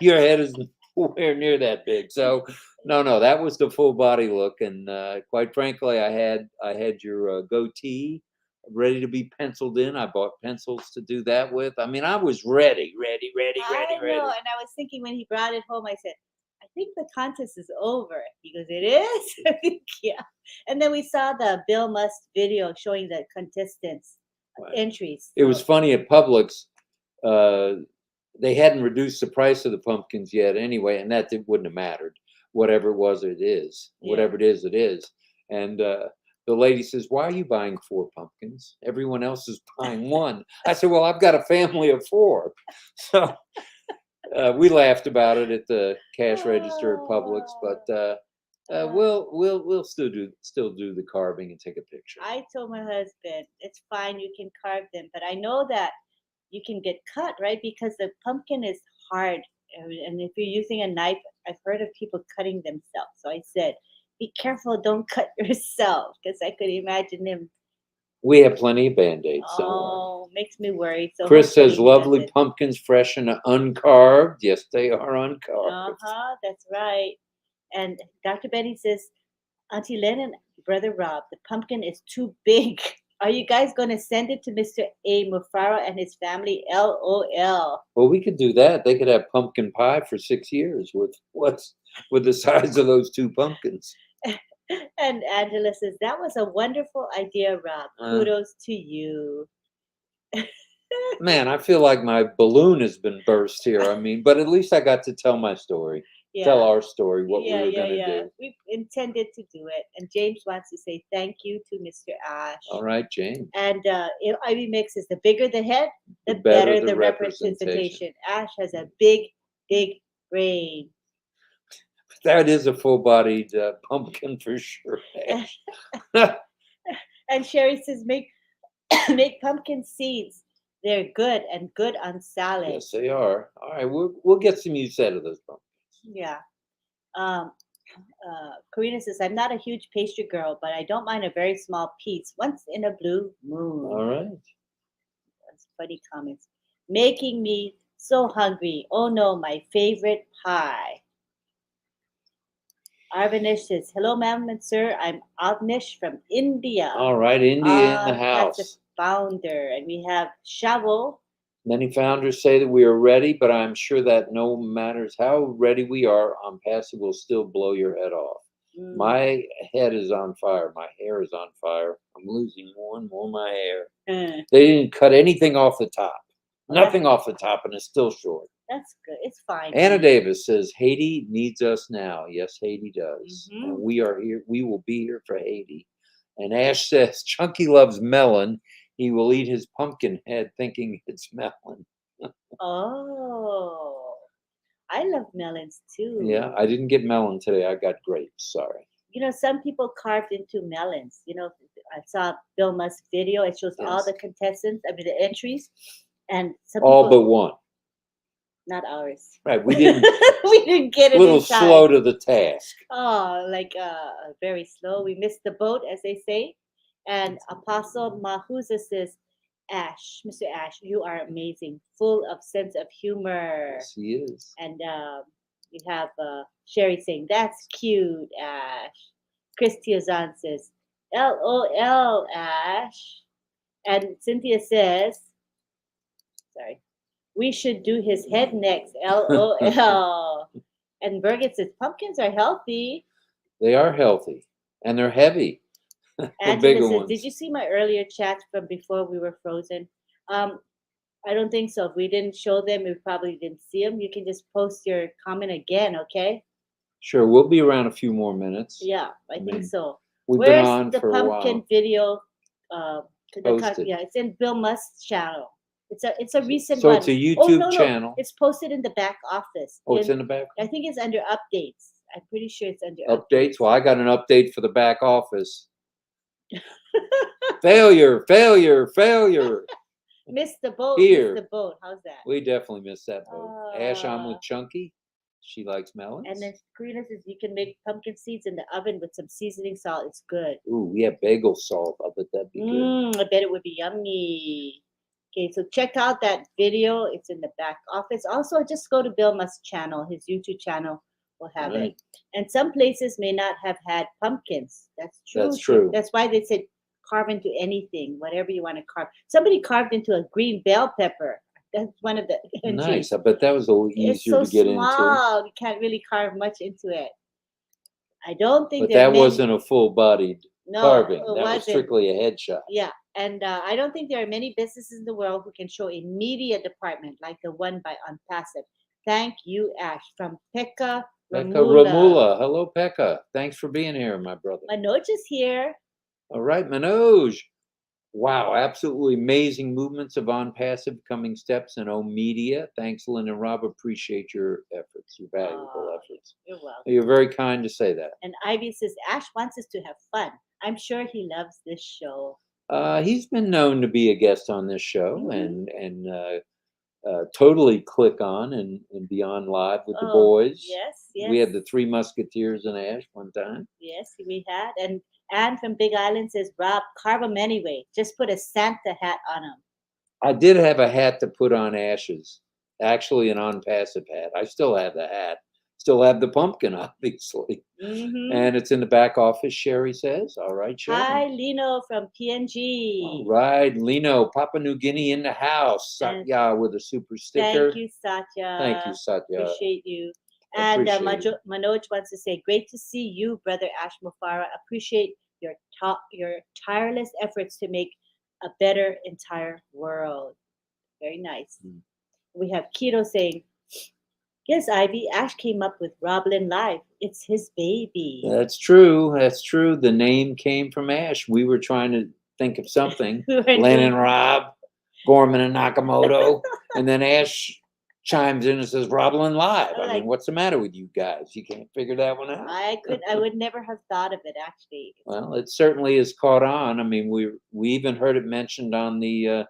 Your head isn't nowhere near that big. So no, that was the full body look. And quite frankly, I had your goatee ready to be penciled in. I bought pencils to do that with. I mean, I was ready. I know, and I was thinking when he brought it home, I said, I think the contest is over. He goes, it is? I think, yeah. And then we saw the Bill Must video showing the contestants' entries. It was funny at Publix. They hadn't reduced the price of the pumpkins yet anyway, and that wouldn't have mattered. Whatever it was, it is. Yeah. Whatever it is, it is. And the lady says, why are you buying 4 pumpkins? Everyone else is buying 1. I said, well, I've got a family of 4. So we laughed about it at the cash register at Publix, but we'll still do the carving and take a picture. I told my husband, it's fine, you can carve them, but I know that you can get cut, right? Because the pumpkin is hard. And if you're using a knife, I've heard of people cutting themselves. So I said, be careful, don't cut yourself, because I could imagine him. We have plenty of Band-Aids. Oh, makes me worried. So Chris says, lovely pumpkins, fresh and uncarved. Yes, they are uncarved. That's right. And Dr. Benny says, Auntie Lynn and Brother Rob, the pumpkin is too big. Are you guys going to send it to Mr. A. Mufaro and his family? LOL. Well, we could do that. They could have pumpkin pie for 6 years with the size of those 2 pumpkins. And Angela says, that was a wonderful idea, Rob. Kudos to you. Man, I feel like my balloon has been burst here. I mean, but at least I got to tell my story. Yeah. Tell our story, what we were going to do. We intended to do it. And James wants to say thank you to Mr. Ash. All right, James. And Ivy Mix says, the bigger the head, the better the representation. Ash has a big brain. That is a full-bodied pumpkin for sure. And Sherry says, make pumpkin seeds. They're good and good on salad. Yes, they are. All right, we'll get some use out of those pumpkins. Yeah. Karina says, I'm not a huge pastry girl, but I don't mind a very small piece once in a blue moon. All right. That's funny comments. Making me so hungry. Oh no, my favorite pie. Arvanish says, hello, ma'am and sir. I'm Avnish from India. All right. India in the That's a house. founder. And we have Shavo. Many founders say that we are ready, but I'm sure that no matters how ready we are, Passive will still blow your head off. My head is on fire. My hair is on fire. I'm losing more and more of my hair. They didn't cut anything off the top. Nothing off the top, and it's still short. That's good. It's fine. Anna Davis says Haiti needs us now. Yes, Haiti does. Mhm. And we are here. We will be here for Haiti. And Ash says Chunky loves melon. He will eat his pumpkin head thinking it's melon. Oh, I love melons too. Yeah, I didn't get melon today. I got grapes. Sorry. You know, some people carved into melons. You know, I saw Bill Musk's video. It shows all Yes. the contestants, I mean, the entries, and some All people, but one. not ours. Right. We didn't. We didn't get it A little in time. slow to the task. Oh, like very slow. We missed the boat, as they say. And Apostle Mahuza says, Ash, Mr. Ash, you are amazing, full of sense of humor. Yes, he is. And you have Sherry saying, that's cute, Ash. Christy Ozan says, LOL, Ash. And Cynthia says, sorry, we should do his head next, LOL. And Birgit says, pumpkins are healthy. They are healthy and they're heavy. The Angela bigger says, ones. did you see my earlier chat from before we were frozen? I don't think so. If we didn't show them, we probably didn't see them. You can just post your comment again, okay? Sure, we'll be around a few more minutes. Yeah, I think so. We've been Where's on the for a pumpkin while. video? Posted. Yeah, it's in Bill Musk's channel. It's a recent So one. it's a YouTube channel. It's posted in the back office. Oh, it's in the back. I think it's under updates. I'm pretty sure it's under Updates. Well, I got an update for the back office. Failure, failure, failure. Missed the boat. Here. Missed the boat. How's that? We definitely missed that boat. Ash, I'm with Chunky. She likes melons. And then Karina says you can make pumpkin seeds in the oven with some seasoning salt. It's good. Ooh, we have bagel salt. I bet that'd be good. I bet it would be yummy. Okay, so check out that video. It's in the back office. Also, just go to Bill Musk's channel. His YouTube channel will have it. And some places may not have had pumpkins. That's true. That's true. That's why they said carve into anything, whatever you want to carve. Somebody carved into a green bell pepper. That's one of the entries. Nice. I bet that was a little easier to get small. into. You can't really carve much into it. I don't think But that wasn't a full-bodied carving. That was strictly a headshot. Yeah, and I don't think there are many businesses in the world who can show a media department like the one by Unpassive. Thank you, Ash, from Pekka Ramula. Hello, Pekka. Thanks for being here, my brother. Manoj is here. All right, Manoj. Wow, absolutely amazing movements of Unpassive, coming steps and media. Thanks, Lynn and Rob. Appreciate your efforts, your valuable efforts. You're welcome. You're very kind to say that. And Ivy says, Ash wants us to have fun. I'm sure he loves this show. He's been known to be a guest on this show and totally click on and be on live with the boys. Yes. We had the Three Musketeers and Ash one time. Yes, we had. And Anne from Big Island says, Rob, carve them anyway. Just put a Santa hat on them. I did have a hat to put on Ash's. Actually, an Unpassive hat. I still have the hat. Still have the pumpkin, obviously. And it's in the back office, Sherry says. All right, Sherry. Hi, Lino from PNG. All right, Lino, Papua New Guinea in the house. Satya with a super sticker. Thank you, Satya. Thank you, Satya. Appreciate you. And Manoj wants to say, great to see you, Brother Ash Mufara. Appreciate your tireless efforts to make a better entire world. Very nice. We have Keto saying, yes, Ivy, Ash came up with RobLynn Live. It's his baby. That's true. That's true. The name came from Ash. We were trying to think of something. Lynn and Rob, Gorman and Nakamoto. And then Ash chimes in and says, RobLynn Live. I mean, what's the matter with you guys? You can't figure that one out? I would never have thought of it, actually. Well, it certainly has caught on. I mean, we even heard it mentioned on the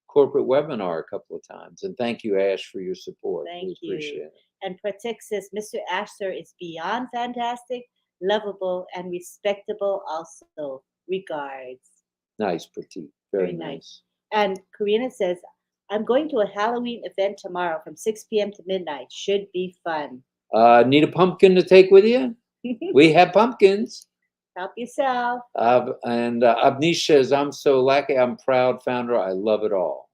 corporate webinar a couple of times. And thank you, Ash, for your support. Thank you. Appreciate it. And Pratik says, Mr. Ash, sir, is beyond fantastic. lovable, and respectable also. Regards. Nice, Pratik. Very Very nice. nice. And Karina says, I'm going to a Halloween event tomorrow from 6 p.m. to midnight. Should be fun. Need a pumpkin to take with you? We have pumpkins. Help yourself. And Avnish says, I'm so lucky. I'm proud founder. I love it all.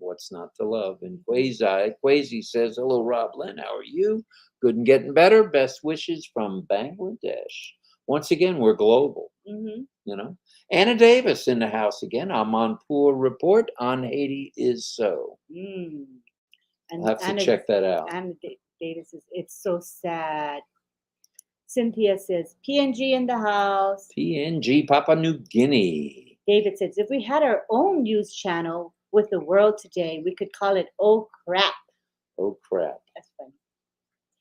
What's not to love? And Quasi says, hello, RobLynn. How are you? Good and getting better. Best wishes from Bangladesh. Once again, we're global, Mm-hmm. you know. Anna Davis in the house again. I'm on poor report on Haiti is so. Mm. And I'll have to check that out. Anna Davis says, it's so sad. Cynthia says, PNG in the house. PNG, Papua New Guinea. David says, if we had our own news channel with the world today, we could call it Oh Crap. Oh, crap. That's funny.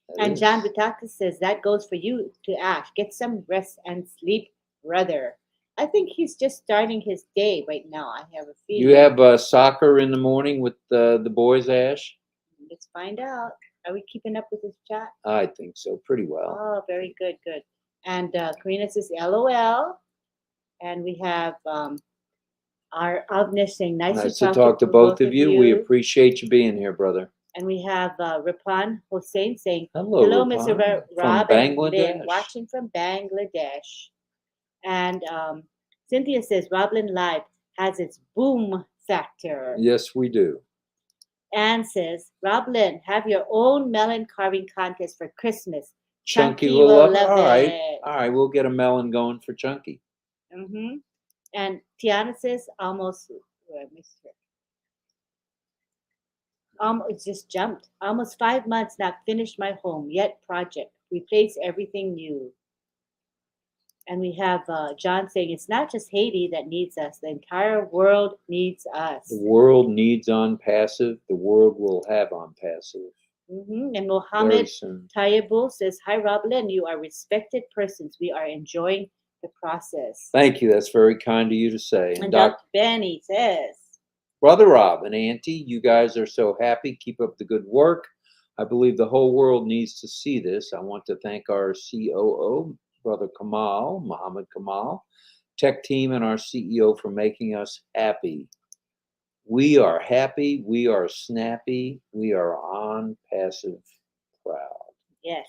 That And is. John Butakis says, that goes for you to Ash. Get some rest and sleep, brother. I think he's just starting his day right now. I have a feeling. You have soccer in the morning with the boys, Ash? Let's find out. Are we keeping up with this chat? I think so, pretty well. Oh, very good, good. And Karina says, LOL. And we have our Avnish saying, nice to talk to both of you. We appreciate you being here, brother. And we have Rapan Hossein saying, Hello, Mr. From Rob and Lynn, Bangladesh. watching from Bangladesh. And Cynthia says, RobLynn Live has its boom factor. Yes, we do. Anne says, RobLynn, have your own melon carving contest for Christmas. Chunky will love it. All right, we'll get a melon going for Chunky. Mm-hmm. And Tiana says, almost, I missed her. It just jumped. Almost 5 months not finished my home yet project. Replace everything new. And we have John saying it's not just Haiti that needs us. The entire world needs us. The world needs on passive. The world will have on passive. Mm-hmm. And Mohammed Tayyibul says, hi, RobLynn. You are respected persons. We are enjoying the process. Thank you. That's very kind of you to say. And Dr. Benny says, Brother Rob and Auntie, you guys are so happy. Keep up the good work. I believe the whole world needs to see this. I want to thank our COO, Brother Kamal, Muhammad Kamal, tech team, and our CEO for making us happy. We are happy. We are snappy. We are on passive proud. Yes.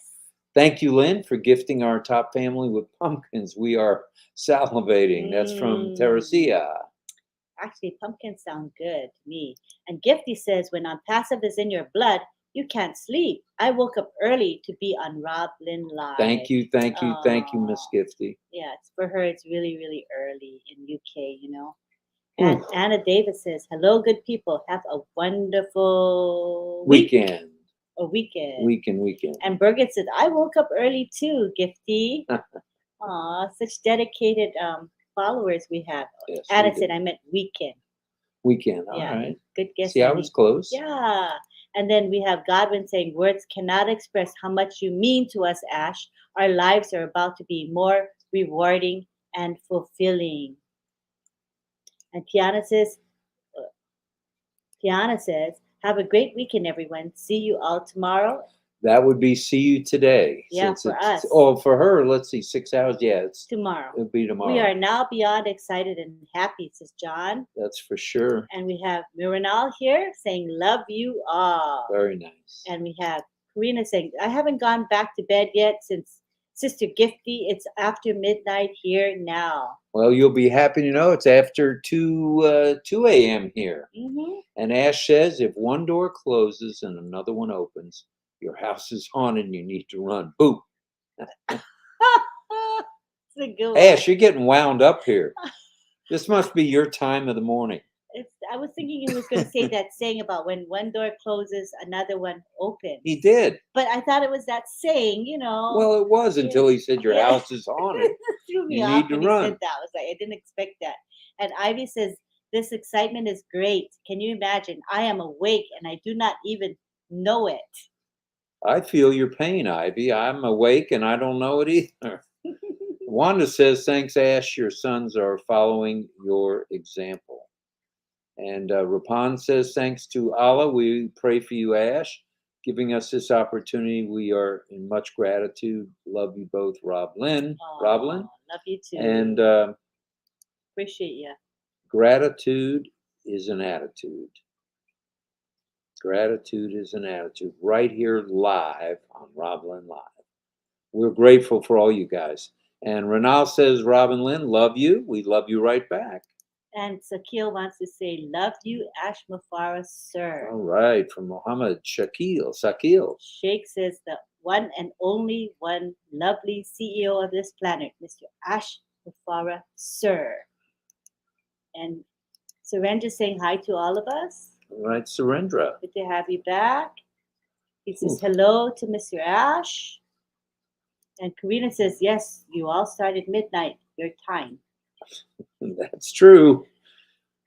Thank you, Lynn, for gifting our top family with pumpkins. We are salivating. That's from Teresia. Actually, pumpkins sound good to me. And Gifty says, when on passive is in your blood, you can't sleep. I woke up early to be on RobLynn Live. Thank you, Miss Gifty. Yeah, it's for her. It's really, really early in UK, you know. And Anna Davis says, hello, good people. Have a wonderful weekend. Weekend. And Birgit said, I woke up early too, Gifty. Aw, such dedicated followers we have. Yes, Anna said, I meant weekend. All right. Good guess. See, I was close. Yeah. And then we have Godwin saying, words cannot express how much you mean to us, Ash. Our lives are about to be more rewarding and fulfilling. And Tiana says, have a great weekend, everyone. See you all tomorrow. That would be see you today. Yeah, for us. Oh, for her, let's see, 6 hours. Yeah, it's tomorrow. It'll be tomorrow. We are now beyond excited and happy, says John. That's for sure. And we have Miranal here saying, love you all. Very nice. And we have Karina saying, I haven't gone back to bed yet since Sister Gifty. It's after midnight here now. Well, you'll be happy to know it's after 2 a.m. here. Mm-hmm. And Ash says, if one door closes and another one opens, your house is haunted and you need to run. Boom. It's a good one. Ash, you're getting wound up here. This must be your time of the morning. I was thinking he was going to say that saying about when one door closes, another one opens. He did. But I thought it was that saying, you know. Well, it was until he said your house is haunted. Threw me you off need to when run. he said that. I was like, I didn't expect that. And Ivy says, this excitement is great. Can you imagine? I am awake and I do not even know it. I feel your pain, Ivy. I'm awake and I don't know it either. Wanda says, thanks, Ash. Your sons are following your example. And Rapan says, thanks to Allah, we pray for you, Ash. giving us this opportunity. We are in much gratitude. Love you both, RobLynn. RobLynn. Love you too. And appreciate you. gratitude is an attitude. Gratitude is an attitude right here live on RobLynn Live. We're grateful for all you guys. And Renal says, Robin Lynn, love you. We love you right back. And Sakil wants to say, love you, Ash Mufara, sir. All right, from Mohammed Sakil. Sheikh says, the one and only one lovely CEO of this planet, Mr. Ash Mufara, sir. And Surendra saying hi to all of us. All right, Surendra. Good to have you back. He says hello to Mr. Ash. And Karina says, yes, you all start at midnight, your time. That's true.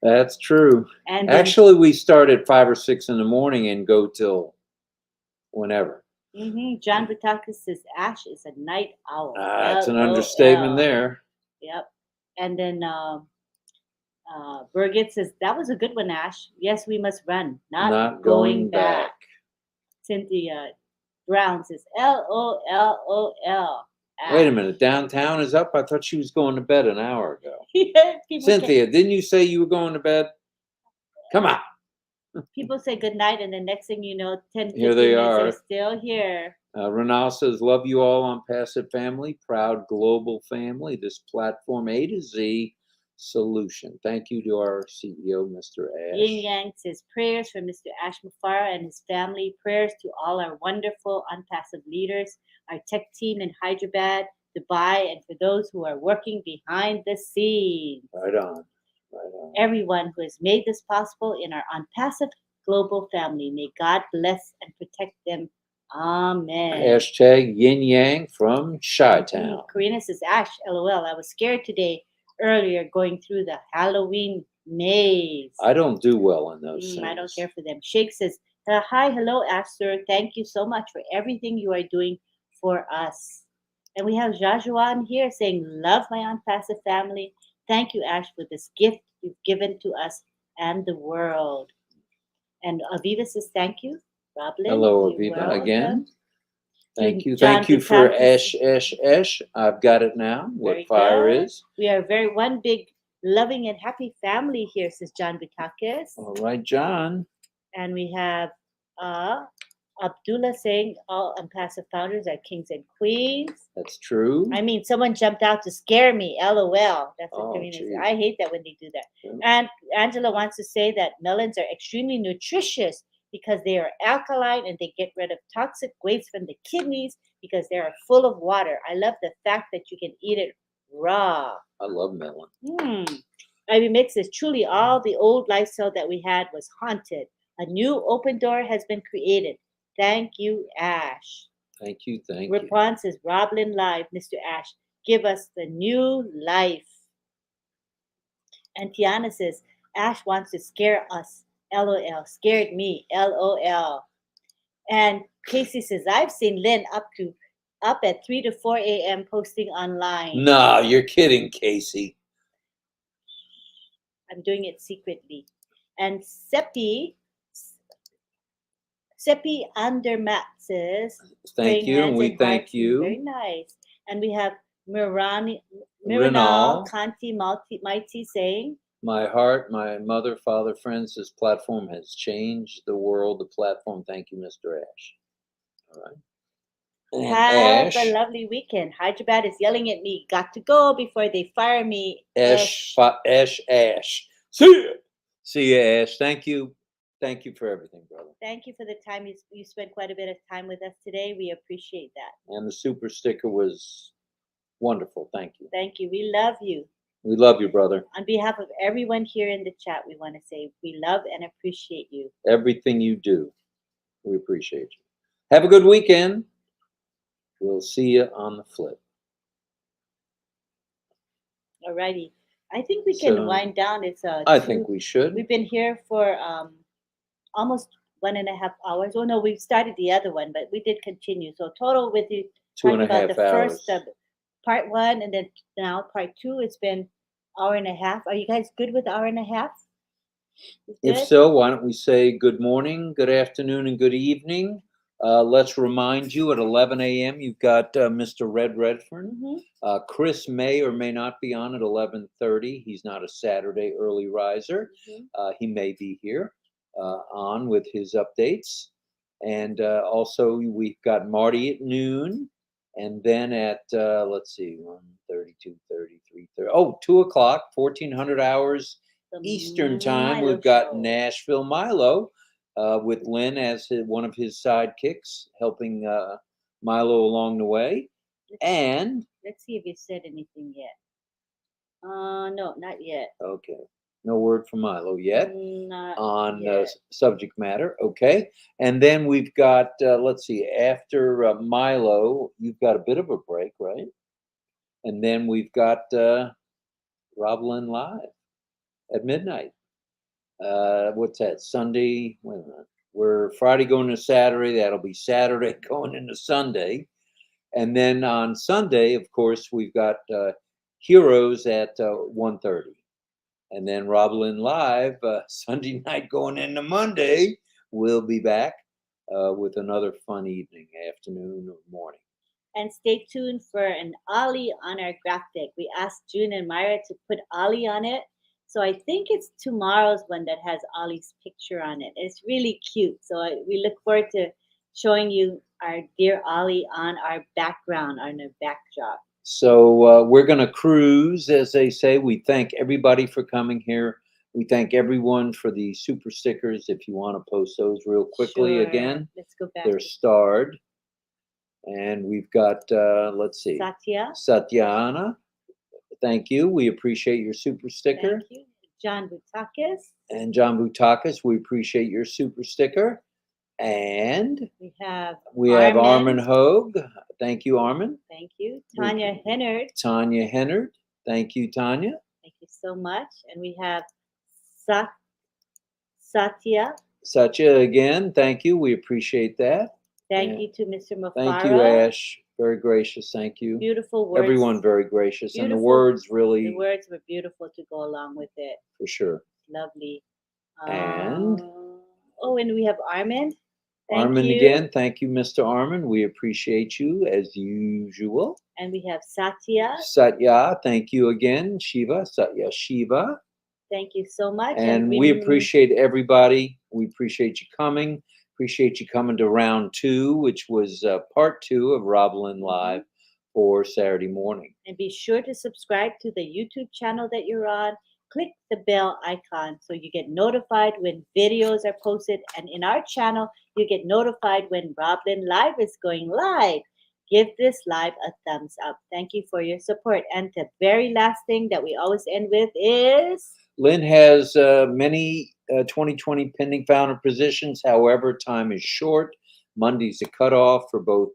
That's true. And actually, we start at 5 or 6 in the morning and go till whenever. John Butakis says Ash is a night owl. That's an understatement there. Yep. And then Birgit says, that was a good one, Ash. Yes, we must run, not going back. Cynthia Brown says, LOL. Wait a minute, downtown is up? I thought she was going to bed an hour ago. Yeah, Cynthia, didn't you say you were going to bed? Come on. People say good night, and the next thing you know, 10, 15 here they minutes, are. they're still here. Renal says, love you all on Passive Family, proud global family, this platform A to Z solution. Thank you to our CEO, Mr. Ash. Yin Yang says, prayers for Mr. Ash Mufara and his family. Prayers to all our wonderful unpassive leaders, our tech team in Hyderabad, Dubai, and for those who are working behind the scenes. Right on. Right on. Everyone who has made this possible in our unpassive global family, may God bless and protect them. Amen. Hashtag Yin Yang from Chi-Town. Karina says, Ash, LOL, I was scared today earlier going through the Halloween maze. I don't do well in those things. I don't care for them. Sheikh says, hi, hello, Ash, sir. Thank you so much for everything you are doing for us. And we have Jajuan here saying, love my unpassive family. Thank you, Ash, for this gift you've given to us and the world. And Aviva says, thank you. RobLynn, hello, Aviva, again. Thank you. John Thank you for Butakis. Ash. I've got it now. What Very fire good. is. We are one big loving and happy family here, says John Butakis. All right, John. And we have Abdullah saying all unpassive founders are kings and queens. That's true. I mean, someone jumped out to scare me. LOL. That's what Karina said. Geez. I hate that when they do that. Yeah. And Angela wants to say that melons are extremely nutritious because they are alkaline and they get rid of toxic waste from the kidneys because they are full of water. I love the fact that you can eat it raw. I love melon. Ivy Mix says, truly all the old lifestyle that we had was haunted. A new open door has been created. Thank you, Ash. Thank you. Rapan says, RobLynn Live, Mr. Ash, give us the new life. And Tiana says, Ash wants to scare us. LOL. Scared me. LOL. And Casey says, I've seen Lynn up at 3 to 4 a.m. posting online. No, you're kidding, Casey. I'm doing it secretly. And Seppi Andermatt says, thank you, and we thank you. Very nice. And we have Miranal Kanti Mighty saying, my heart, my mother, father, friends, this platform has changed the world. The platform. Thank you, Mr. Ash. All right. And have Ash, a lovely weekend. Hyderabad is yelling at me. Got to go before they fire me. Ash. See you. See you, Ash. Thank you. Thank you for everything, brother. Thank you for the time. You spent quite a bit of time with us today. We appreciate that. And the super sticker was wonderful. Thank you. Thank you. We love you. We love you, brother. On behalf of everyone here in the chat, we want to say we love and appreciate you. Everything you do, we appreciate you. Have a good weekend. We'll see you on the flip. All righty. I think we can wind down. I think we should. We've been here for almost 1.5 hours. Oh no, we started the other one, but we did continue. So total with you 2.5 hours. First part 1 and then now part 2. It's been 1.5 hours. Are you guys good with 1.5 hours? If so, why don't we say good morning, good afternoon, and good evening Let's remind you at 11 a.m. you've got Mr. Red Redfern. Mhm. Chris may or may not be on at 11:30. He's not a Saturday early riser. Mhm. He may be here on with his updates. And also we've got Marty at noon. And then at, let's see, 1:30, 2:30, 3:30. Oh, 2 o'clock, 1400 hours The Eastern time. Milo We've got Show. Nashville Milo with Lynn as one of his sidekicks, helping Milo along the way. Let's, And let's see if you said anything yet. No, not yet. okay, no word from Milo yet Not on yet. subject matter. Okay, and then we've got let's see, after Milo, you've got a bit of a break, right? And then we've got RobLynn live at midnight. What's that? Sunday. Wait a minute. We're Friday going to Saturday. That'll be Saturday going into Sunday. And then on Sunday, of course, we've got Heroes at 1:30. And then RobLynn Live, Sunday night going into Monday, we'll be back with another fun evening, afternoon, or morning. And stay tuned for an Ollie on our graphic. We asked June and Myra to put Ollie on it. So I think it's tomorrow's one that has Ollie's picture on it. It's really cute. So we look forward to showing you our dear Ollie on our background, on our backdrop. So we're going to cruise, as they say. We thank everybody for coming here. We thank everyone for the super stickers. If you want to post those real quickly Sure. again, Let's go back they're to starred. And we've got, let's see, Satya. Satyana. Thank you. We appreciate your super sticker. Thank you. John Butakis. And John Butakis, we appreciate your super sticker. And We have Armin Hogue. Thank you, Armin. Thank you. Tanya Hennard. Tanya Hennard. Thank you, Tanya. Thank you so much. And we have Satya. Satya again. Thank you. We appreciate that. Thank you to Mr. Mafara. Thank you, Ash. Very gracious. Thank you. Beautiful words. Everyone very gracious. Beautiful, and the words really. The words were beautiful to go along with it. For sure. Lovely. And. Oh, and we have Armin. Thank Armin you. again. Thank you, Mr. Armin. We appreciate you as usual. And we have Satya. Satya. Thank you again. Shiva. Satya Shiva. Thank you so much. And we appreciate everybody. We appreciate you coming. Appreciate you coming to round 2, which was part 2 of RobLynn Live for Saturday morning. And be sure to subscribe to the YouTube channel that you're on. Click the bell icon so you get notified when videos are posted. And in our channel, you get notified when RobLynn Live is going live. Give this live a thumbs up. Thank you for your support. And the very last thing that we always end with is... Lynn has many 2020 pending founder positions. However, time is short. Monday's a cutoff for both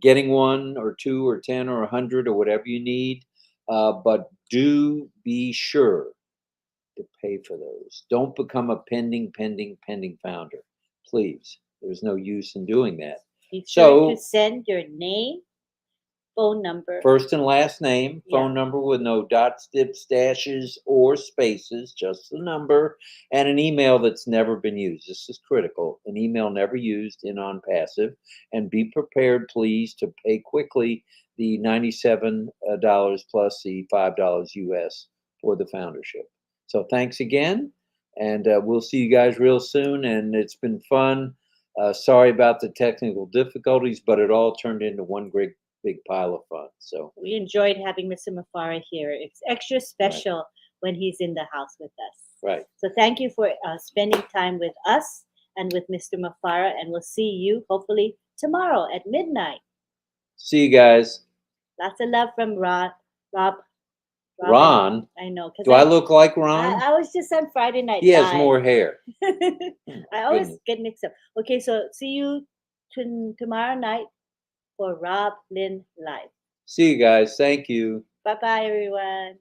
getting 1 or 2 or 10 or 100 or whatever you need. But do be sure to pay for those. Don't become a pending founder. Please. There's no use in doing that. Be sure to send your name, phone number. First and last name, phone number with no dots, dips, dashes, or spaces, just the number, and an email that's never been used. This is critical. An email never used in on passive. And be prepared, please, to pay quickly the $97 plus the $5 US for the foundership. So thanks again, and we'll see you guys real soon, and it's been fun. Sorry about the technical difficulties, but it all turned into one great big pile of fun. So we enjoyed having Mr. Mafara here. It's extra special when he's in the house with us. Right. So thank you for spending time with us and with Mr. Mafara, and we'll see you hopefully tomorrow at midnight. See you guys. Lots of love from Ron. Ron? I know. Do I look like Ron? I was just on Friday night. He has more hair. I always get mixed up. Okay, so see you tomorrow night for RobLynn Live. See you guys. Thank you. Bye-bye, everyone.